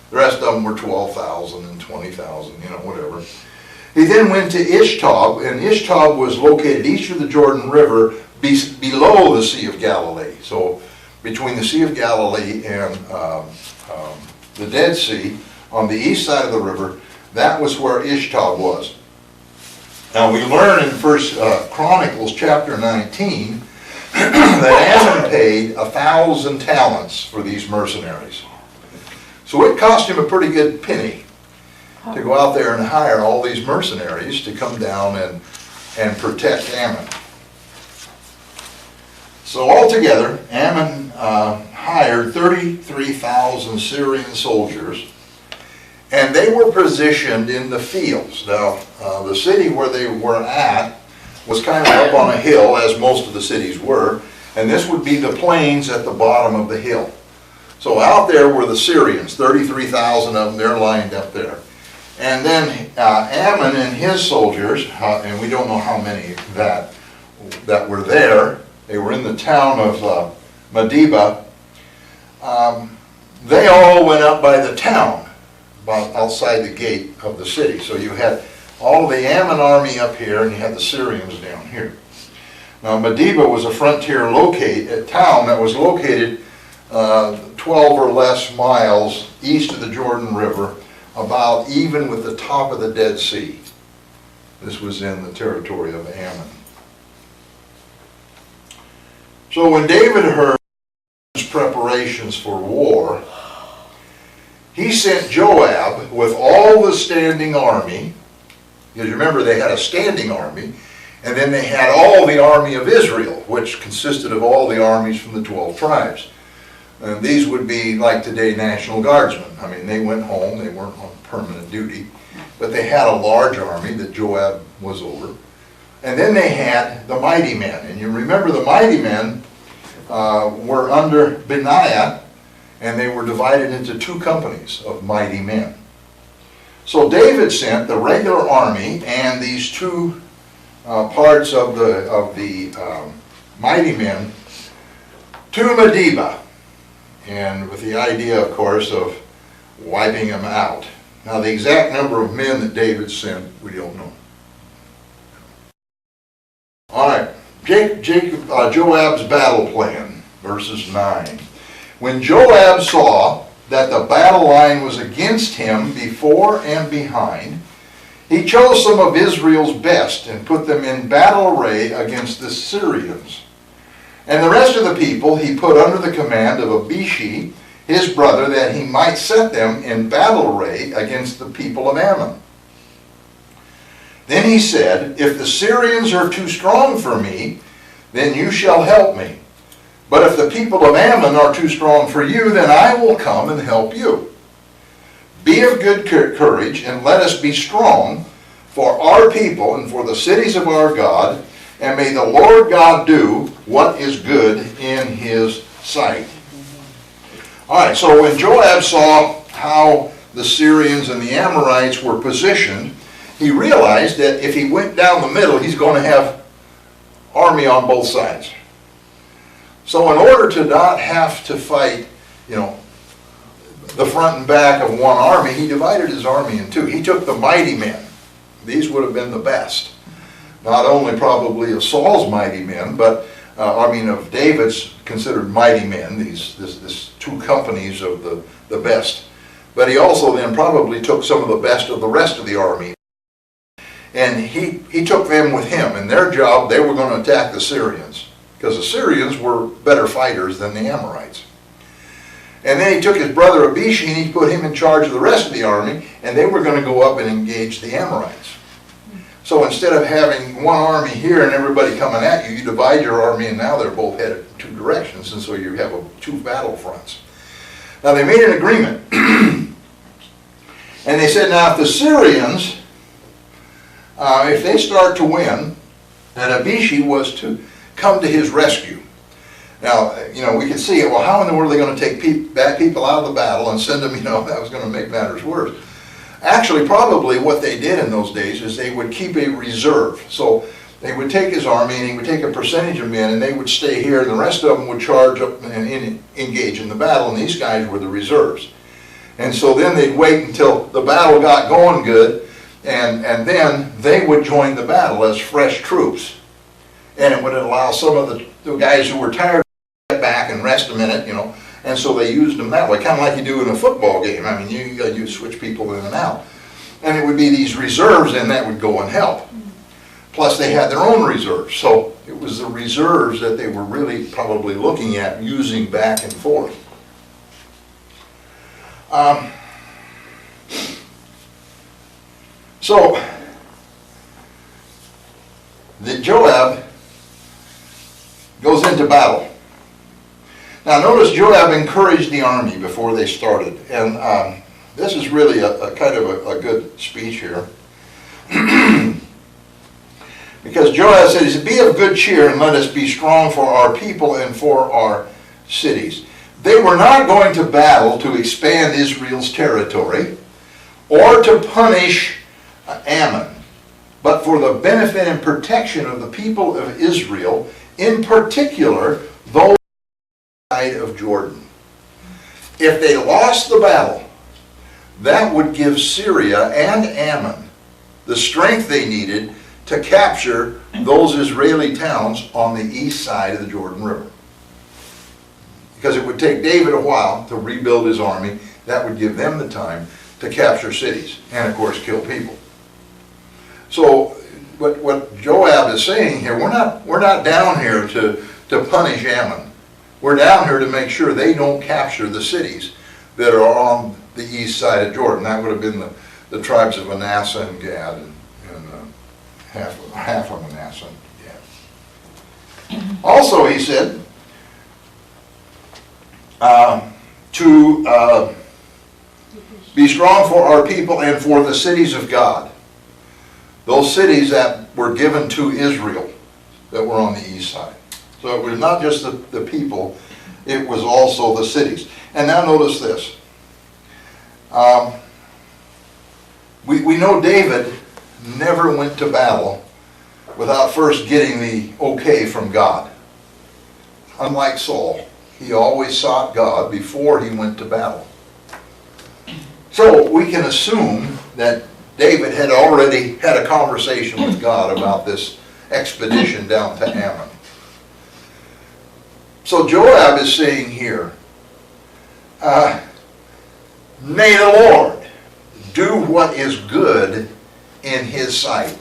The rest of them were 12,000 and 20,000, you know, whatever. He then went to Ishtab, and Ishtab was located east of the Jordan River, below the Sea of Galilee. So between the Sea of Galilee and the Dead Sea, on the east side of the river, that was where Ishtab was. Now we learn in 1 Chronicles chapter 19 that Ammon paid 1,000 talents for these mercenaries. So it cost him a pretty good penny. to go out there and hire all these mercenaries to come down and protect Ammon. So altogether, Ammon hired 33,000 Syrian soldiers, and they were positioned in the fields. Now, the city where they were at was kind of up on a hill, as most of the cities were, and this would be the plains at the bottom of the hill. So out there were the Syrians, 33,000 of them, they're lined up there. And then Ammon and his soldiers, and we don't know how many that were there, they were in the town of Medeba. They all went up by the town, about outside the gate of the city. So you had all of the Ammon army up here, and you had the Syrians down here. Now Medeba was a frontier town that was located 12 or less miles east of the Jordan River, about even with the top of the Dead Sea. This was in the territory of Ammon. So when David heard his preparations for war, he sent Joab with all the standing army, because remember they had a standing army, and then they had all the army of Israel, which consisted of all the armies from the 12 tribes. And these would be like today National Guardsmen. I mean, they went home, they weren't on permanent duty, but they had a large army that Joab was over. And then they had the mighty men. And you remember the mighty men were under Benaiah, and they were divided into two companies of mighty men. So David sent the regular army and these two parts of the mighty men to Medeba, and with the idea, of course, of wiping them out. Now, the exact number of men that David sent, we don't know. All right, Joab's battle plan, verses 9. When Joab saw that the battle line was against him before and behind, he chose some of Israel's best and put them in battle array against the Syrians. And the rest of the people he put under the command of Abishai, his brother, that he might set them in battle array against the people of Ammon. Then he said, if the Syrians are too strong for me, then you shall help me. But if the people of Ammon are too strong for you, then I will come and help you. Be of good courage, and let us be strong for our people and for the cities of our God, and may the Lord God do what is good in his sight. All right, so when Joab saw how the Syrians and the Amorites were positioned, he realized that if he went down the middle, he's going to have army on both sides. So in order to not have to fight, the front and back of one army, he divided his army in two. He took the mighty men. These would have been the best. Not only probably of Saul's mighty men, but of David's considered mighty men, this two companies of the best. But he also then probably took some of the best of the rest of the army. And he took them with him. And their job, they were going to attack the Syrians, because the Syrians were better fighters than the Amorites. And then he took his brother Abishai and he put him in charge of the rest of the army, and they were going to go up and engage the Amorites. So instead of having one army here and everybody coming at you, you divide your army, and now they're both headed in two directions, and so you have two battle fronts. Now they made an agreement, and they said, now if the Syrians, if they start to win, then Abishai was to come to his rescue. Now, we can see, well, how in the world are they going to take bad people out of the battle and send them, that was going to make matters worse. Actually, probably what they did in those days is they would keep a reserve. So they would take his army and he would take a percentage of men and they would stay here, and the rest of them would charge up and engage in the battle, and these guys were the reserves. And so then they'd wait until the battle got going good, and then they would join the battle as fresh troops. And it would allow some of the guys who were tired to get back and rest a minute, and so they used them that way, kind of like you do in a football game. I mean, you switch people in and out. And it would be these reserves, and that would go and help. Plus, they had their own reserves. So it was the reserves that they were really probably looking at using back and So, Joab goes into battle. Now notice Joab encouraged the army before they started, and this is really a kind of a good speech here. Because Joab said, he said, "Be of good cheer and let us be strong for our people and for our cities." They were not going to battle to expand Israel's territory or to punish Ammon, but for the benefit and protection of the people of Israel, in particular, those side of Jordan. If they lost the battle, that would give Syria and Ammon the strength they needed to capture those Israeli towns on the east side of the Jordan River. Because it would take David a while to rebuild his army. That would give them the time to capture cities and, of course, kill people. So what Joab is saying here, we're not down here to punish Ammon. We're down here to make sure they don't capture the cities that are on the east side of Jordan. That would have been the tribes of Manasseh and Gad, and half of Manasseh and Gad. Also, he said, to be strong for our people and for the cities of God. Those cities that were given to Israel that were on the east side. So it was not just the people, it was also the cities. And now notice this. We know David never went to battle without first getting the okay from God. Unlike Saul, he always sought God before he went to battle. So we can assume that David had already had a conversation with God about this expedition down to Ammon. So Joab is saying here, may the Lord do what is good in his sight.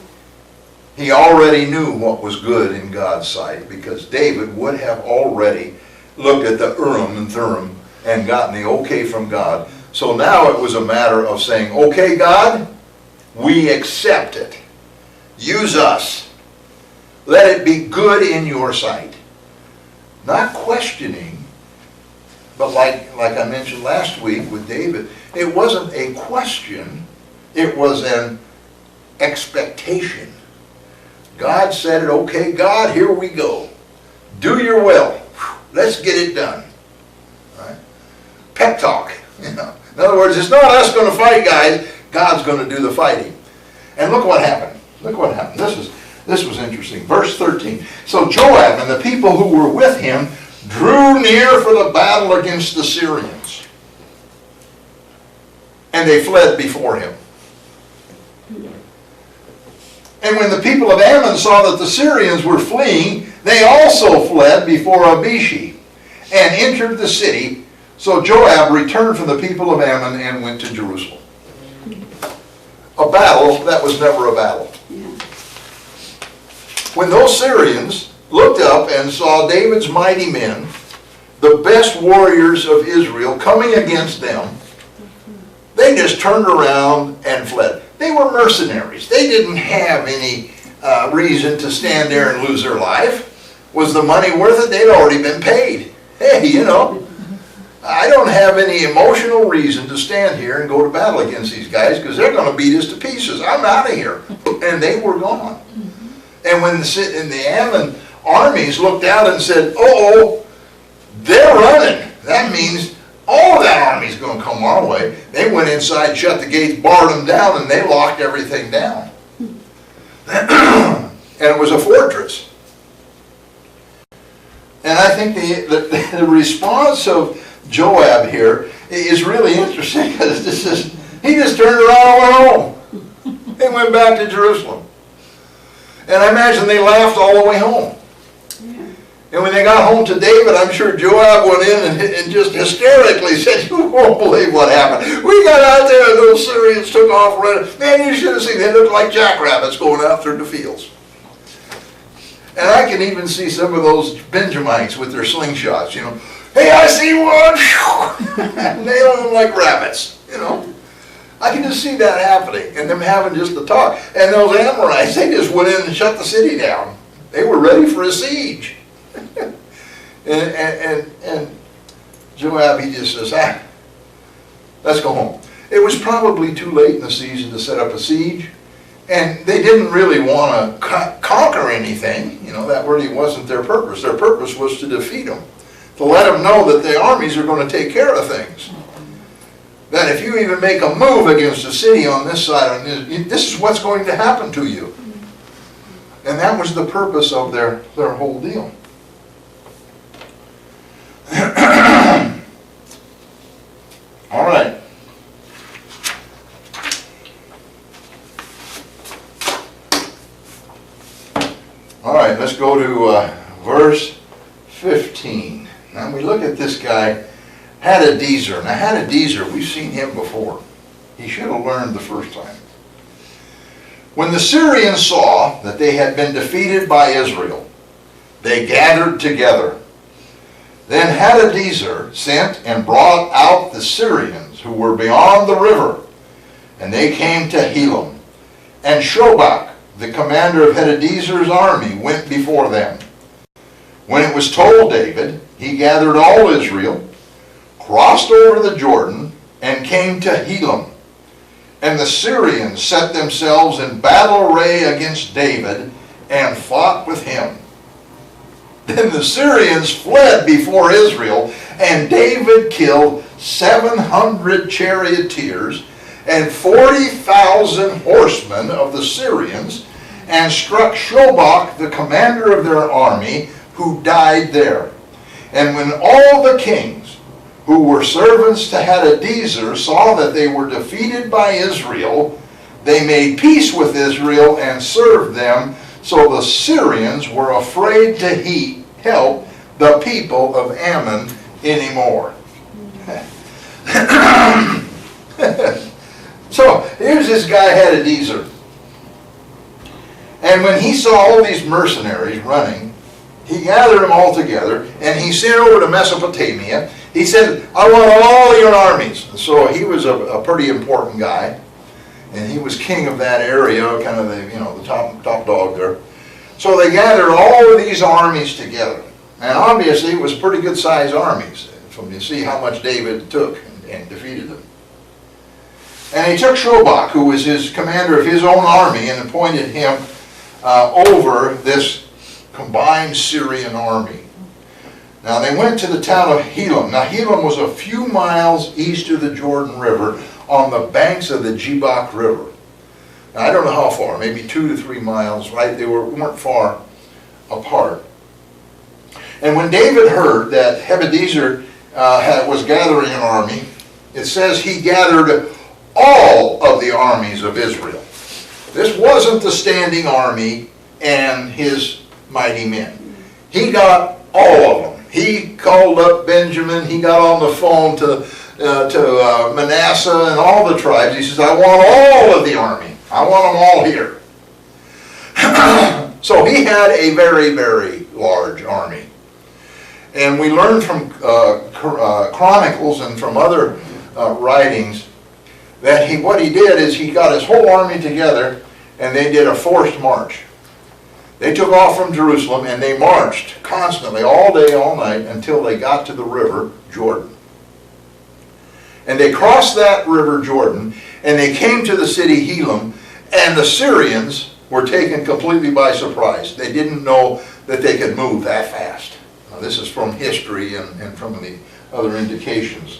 He already knew what was good in God's sight, because David would have already looked at the Urim and Thummim and gotten the okay from God. So now it was a matter of saying, okay, God, we accept it. Use us. Let it be good in your sight. Not questioning, but like I mentioned last week with David, it wasn't a question, it was an expectation. God said it, okay, God, here we go. Do your will. Let's get it done. Right? Pep talk. You know. In other words, it's not us going to fight, guys. God's going to do the fighting. And look what happened. Look what happened. This was interesting. Verse 13. So Joab and the people who were with him drew near for the battle against the Syrians. And they fled before him. And when the people of Ammon saw that the Syrians were fleeing, they also fled before Abishi and entered the city. So Joab returned from the people of Ammon and went to Jerusalem. A battle that was never a battle. When those Syrians looked up and saw David's mighty men, the best warriors of Israel, coming against them, they just turned around and fled. They were mercenaries. They didn't have any reason to stand there and lose their life. Was the money worth it? They'd already been paid. Hey, you know, I don't have any emotional reason to stand here and go to battle against these guys, because they're going to beat us to pieces. I'm out of here. And they were gone. And when the Ammon armies looked out and said, uh-oh, they're running. That means all of that army's going to come our way. They went inside, shut the gates, barred them down, and they locked everything down. And it was a fortress. And I think the response of Joab here is really interesting, because he just turned around and went home. They went back to Jerusalem. And I imagine they laughed all the way home. And when they got home to David, I'm sure Joab went in and just hysterically said, you won't believe what happened. We got out there and those Syrians took off running. Man, you should have seen, they looked like jackrabbits going out through the fields. And I can even see some of those Benjamites with their slingshots, you know. Hey, I see one! Nailing them like rabbits, you know. I can just see that happening, and them having just a talk. And those Amorites, they just went in and shut the city down. They were ready for a siege. and Joab, he just says, let's go home. It was probably too late in the season to set up a siege, and they didn't really want to conquer anything. You know, that really wasn't their purpose. Their purpose was to defeat them, to let them know that the armies are going to take care of things. That if you even make a move against a city on this side, this is what's going to happen to you. And that was the purpose of their whole deal. All right. All right, let's go to verse 15. Now we look at this guy, Hadadezer. Now Hadadezer, we've seen him before. He should have learned the first time. When the Syrians saw that they had been defeated by Israel, they gathered together. Then Hadadezer sent and brought out the Syrians who were beyond the river, and they came to Helam. And Shobach, the commander of Hadadezer's army, went before them. When it was told David, he gathered all Israel, crossed over the Jordan, and came to Helam. And the Syrians set themselves in battle array against David and fought with him. Then the Syrians fled before Israel, and David killed 700 charioteers and 40,000 horsemen of the Syrians, and struck Shobach, the commander of their army, who died there. And when all the kings who were servants to Hadadezer saw that they were defeated by Israel, they made peace with Israel and served them. So the Syrians were afraid to help the people of Ammon anymore. So here's this guy Hadadezer. And when he saw all these mercenaries running, he gathered them all together, and he sent over to Mesopotamia. He said, I want all your armies. So he was a pretty important guy, and he was king of that area, kind of the top dog there. So they gathered all of these armies together. And obviously it was pretty good sized armies, from you see how much David took and defeated them. And he took Shobach, who was his commander of his own army, and appointed him over this combined Syrian army. Now they went to the town of Helam. Now Helam was a few miles east of the Jordan River on the banks of the Jabbok River. Now I don't know how far, maybe 2 to 3 miles, right? They weren't far apart. And when David heard that Hadadezer was gathering an army, it says he gathered all of the armies of Israel. This wasn't the standing army and his mighty men. He got all of them. He called up Benjamin. He got on the phone to Manasseh and all the tribes. He says, I want all of the army. I want them all here. So he had a very, very large army. And we learn from Chronicles and from other writings that what he did is he got his whole army together, and they did a forced march. They took off from Jerusalem, and they marched constantly all day, all night, until they got to the river Jordan. And they crossed that river Jordan, and they came to the city Helam, and the Syrians were taken completely by surprise. They didn't know that they could move that fast. Now, this is from history and from the other indications.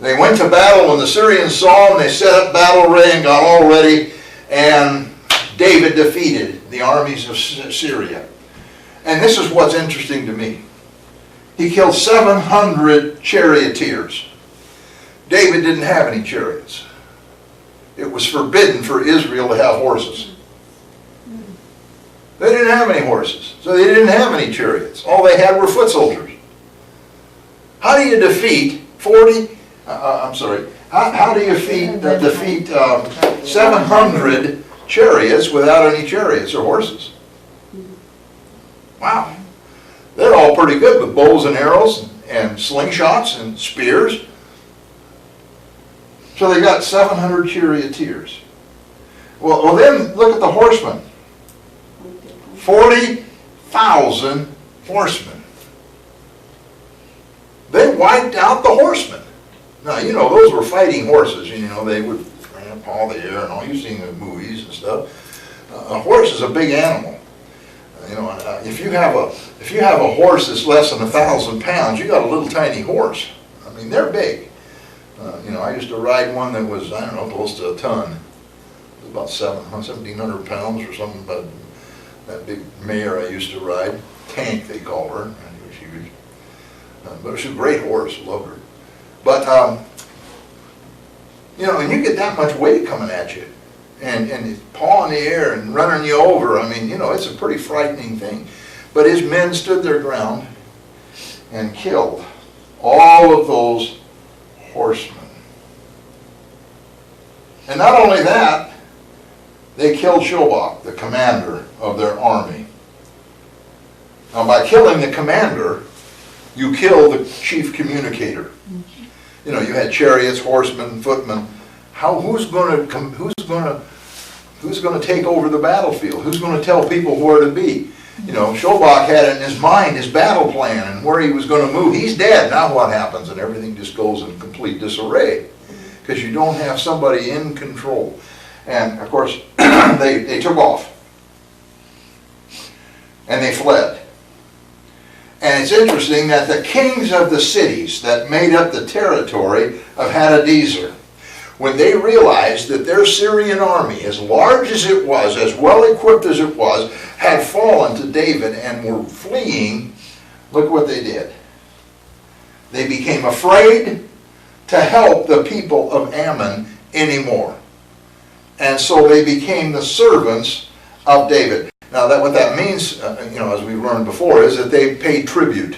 They went to battle. When the Syrians saw them, they set up battle array and got all ready, and David defeated the armies of Syria. And this is what's interesting to me. He killed 700 charioteers. David didn't have any chariots. It was forbidden for Israel to have horses. They didn't have any horses, so they didn't have any chariots. All they had were foot soldiers. How do you defeat How do you defeat 700 chariots without any chariots or horses? Wow. They're all pretty good with bows and arrows and slingshots and spears. So they got 700 charioteers. Well, then look at the horsemen. 40,000 horsemen. They wiped out the horsemen. Now, you know, those were fighting horses. You know, they would ramp all the air and all. You've seen the movies and stuff. A horse is a big animal. You know, if you have a horse that's less than 1,000 pounds, you got a little tiny horse. I mean, they're big. You know, I used to ride one that was, I don't know, close to a ton. It was about 1,700 pounds or something, but that big mare I used to ride, Tank they call her, and it was huge. But she was a great horse, loved her. But, you know, and you get that much weight coming at you, and it's pawing the air and running you over. I mean, you know, it's a pretty frightening thing. But his men stood their ground and killed all of those horsemen. And not only that, they killed Shobach, the commander of their army. Now, by killing the commander, you kill the chief communicator. You know, you had chariots, horsemen, footmen. Who's going to take over the battlefield? Who's going to tell people where to be? You know, Shobach had in his mind his battle plan and where he was going to move. He's dead. Now what happens? And everything just goes in complete disarray because you don't have somebody in control. And of course, they took off and they fled. And it's interesting that the kings of the cities that made up the territory of Hadadezer, when they realized that their Syrian army, as large as it was, as well equipped as it was, had fallen to David and were fleeing, look what they did. They became afraid to help the people of Ammon anymore. And so they became the servants of David. Now, what that means, you know, as we've learned before, is that they paid tribute.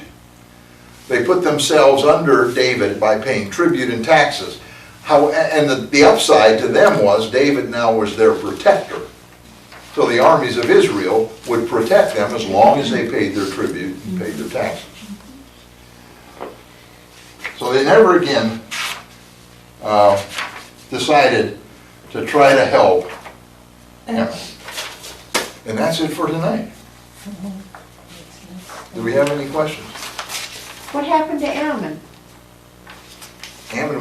They put themselves under David by paying tribute and taxes. And the upside to them was David now was their protector. So the armies of Israel would protect them as long as they paid their tribute and paid their taxes. So they never again decided to try to help Ammon. And that's it for tonight. Do we have any questions? What happened to Ammon? Ammon